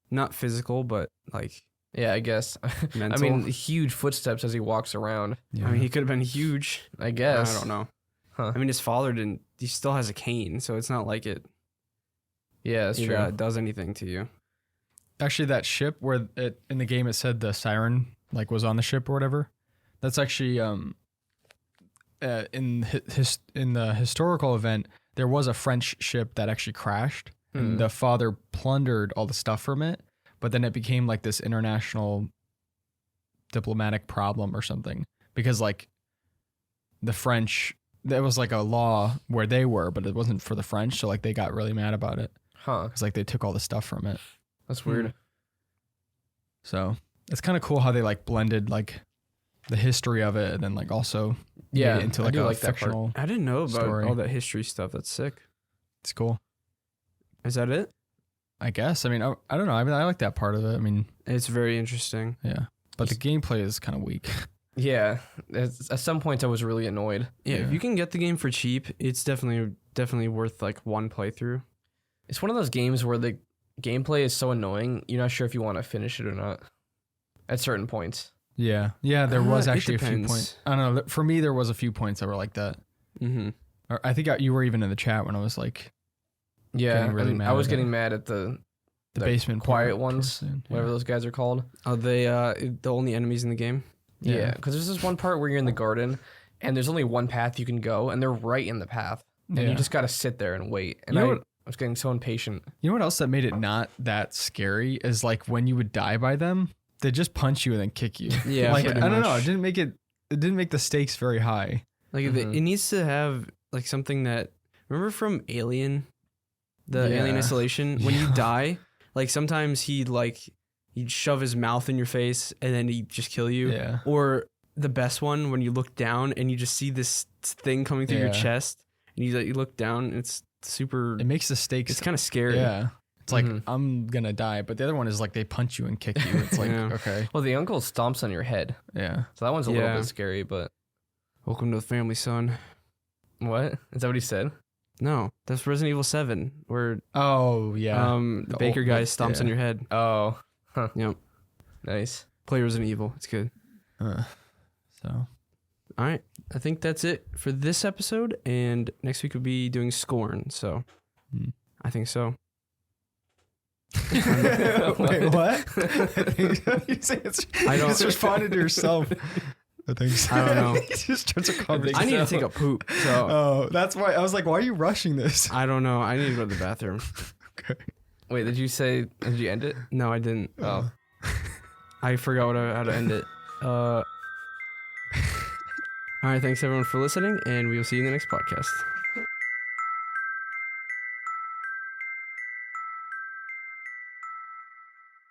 not physical, but like yeah, I guess. mental. I mean, huge footsteps as he walks around. Yeah. I mean, he could have been huge. I guess. I don't know. Huh. I mean, his father didn't. He still has a cane, so it's not like it. Yeah, that's true. It does anything to you. Actually, that ship where in the game it said the siren like was on the ship or whatever. That's actually in the historical event there was a French ship that actually crashed, and the father plundered all the stuff from it. but then it became like this international diplomatic problem or something because like the French, there was like a law where they were, but it wasn't for the French. So like they got really mad about it. Huh. Because like they took all the stuff from it. That's weird. So it's kind of cool how they like blended like the history of it and then like also made it into like a fictional. I didn't know about story. all that history stuff. That's sick. It's cool. Is that it? I guess. I mean, I don't know. I mean, I like that part of it. I mean, It's very interesting. yeah. But the gameplay is kind of weak. Yeah. At some points, I was really annoyed. Yeah, Yeah. if you can get the game for cheap, it's definitely worth like one playthrough. It's one of those games where the gameplay is so annoying, you're not sure if you want to finish it or not at certain points. Yeah. Yeah, there was It actually a few depends. points. I don't know. For me, there was a few points that were like that. Mm-hmm. Or I think you were even in the chat when I was like, Yeah, Getting really and mad I was at getting it. mad at the basement quiet part ones, towards the end, whatever yeah. those guys are called. Are they the only enemies in the game? Yeah, because there's this one part where you're in the garden, and there's only one path you can go, and they're right in the path, and you Yeah. just gotta sit there and wait. And You know I what- was getting so impatient. You know what else that made it not that scary is like when you would die by them, they just punch you and then kick you. Yeah, like I pretty don't know. much. It didn't make the stakes very high. Like Mhm. it needs to have like something that remember from Alien, the Yeah. Alien Isolation. When you Yeah. die, like sometimes he'd shove his mouth in your face and then he'd just kill you. Yeah. Or the best one when you look down and you just see this thing coming through your Yeah. chest and you look down. And it's super. It makes the stakes. It's kind of scary. Yeah. It's like Mhm. I'm gonna die, but the other one is like they punch you and kick you. It's like Yeah. okay, Well, the uncle stomps on your head, yeah. so that one's a little Yeah. bit scary. But Welcome to the family, son. what is that? What he said? No, that's Resident Evil 7, where Oh yeah. the The baker old- guy stomps yeah. on your head. Oh, Yep. nice. Play Resident Evil. It's good. So All right. I think that's it for this episode. And next week we'll be doing Scorn. So Hmm. I think so. wait, what? you say I don't- just responded to yourself. I think so. I don't know. He just starts a conversation. I need to take a poop. So Oh, that's why I was like, why are you rushing this? I don't know. I need to go to the bathroom. Okay. Wait, did you end it? No, I didn't. Oh, I forgot how to end it. All right. Thanks everyone for listening. And we will see you in the next podcast.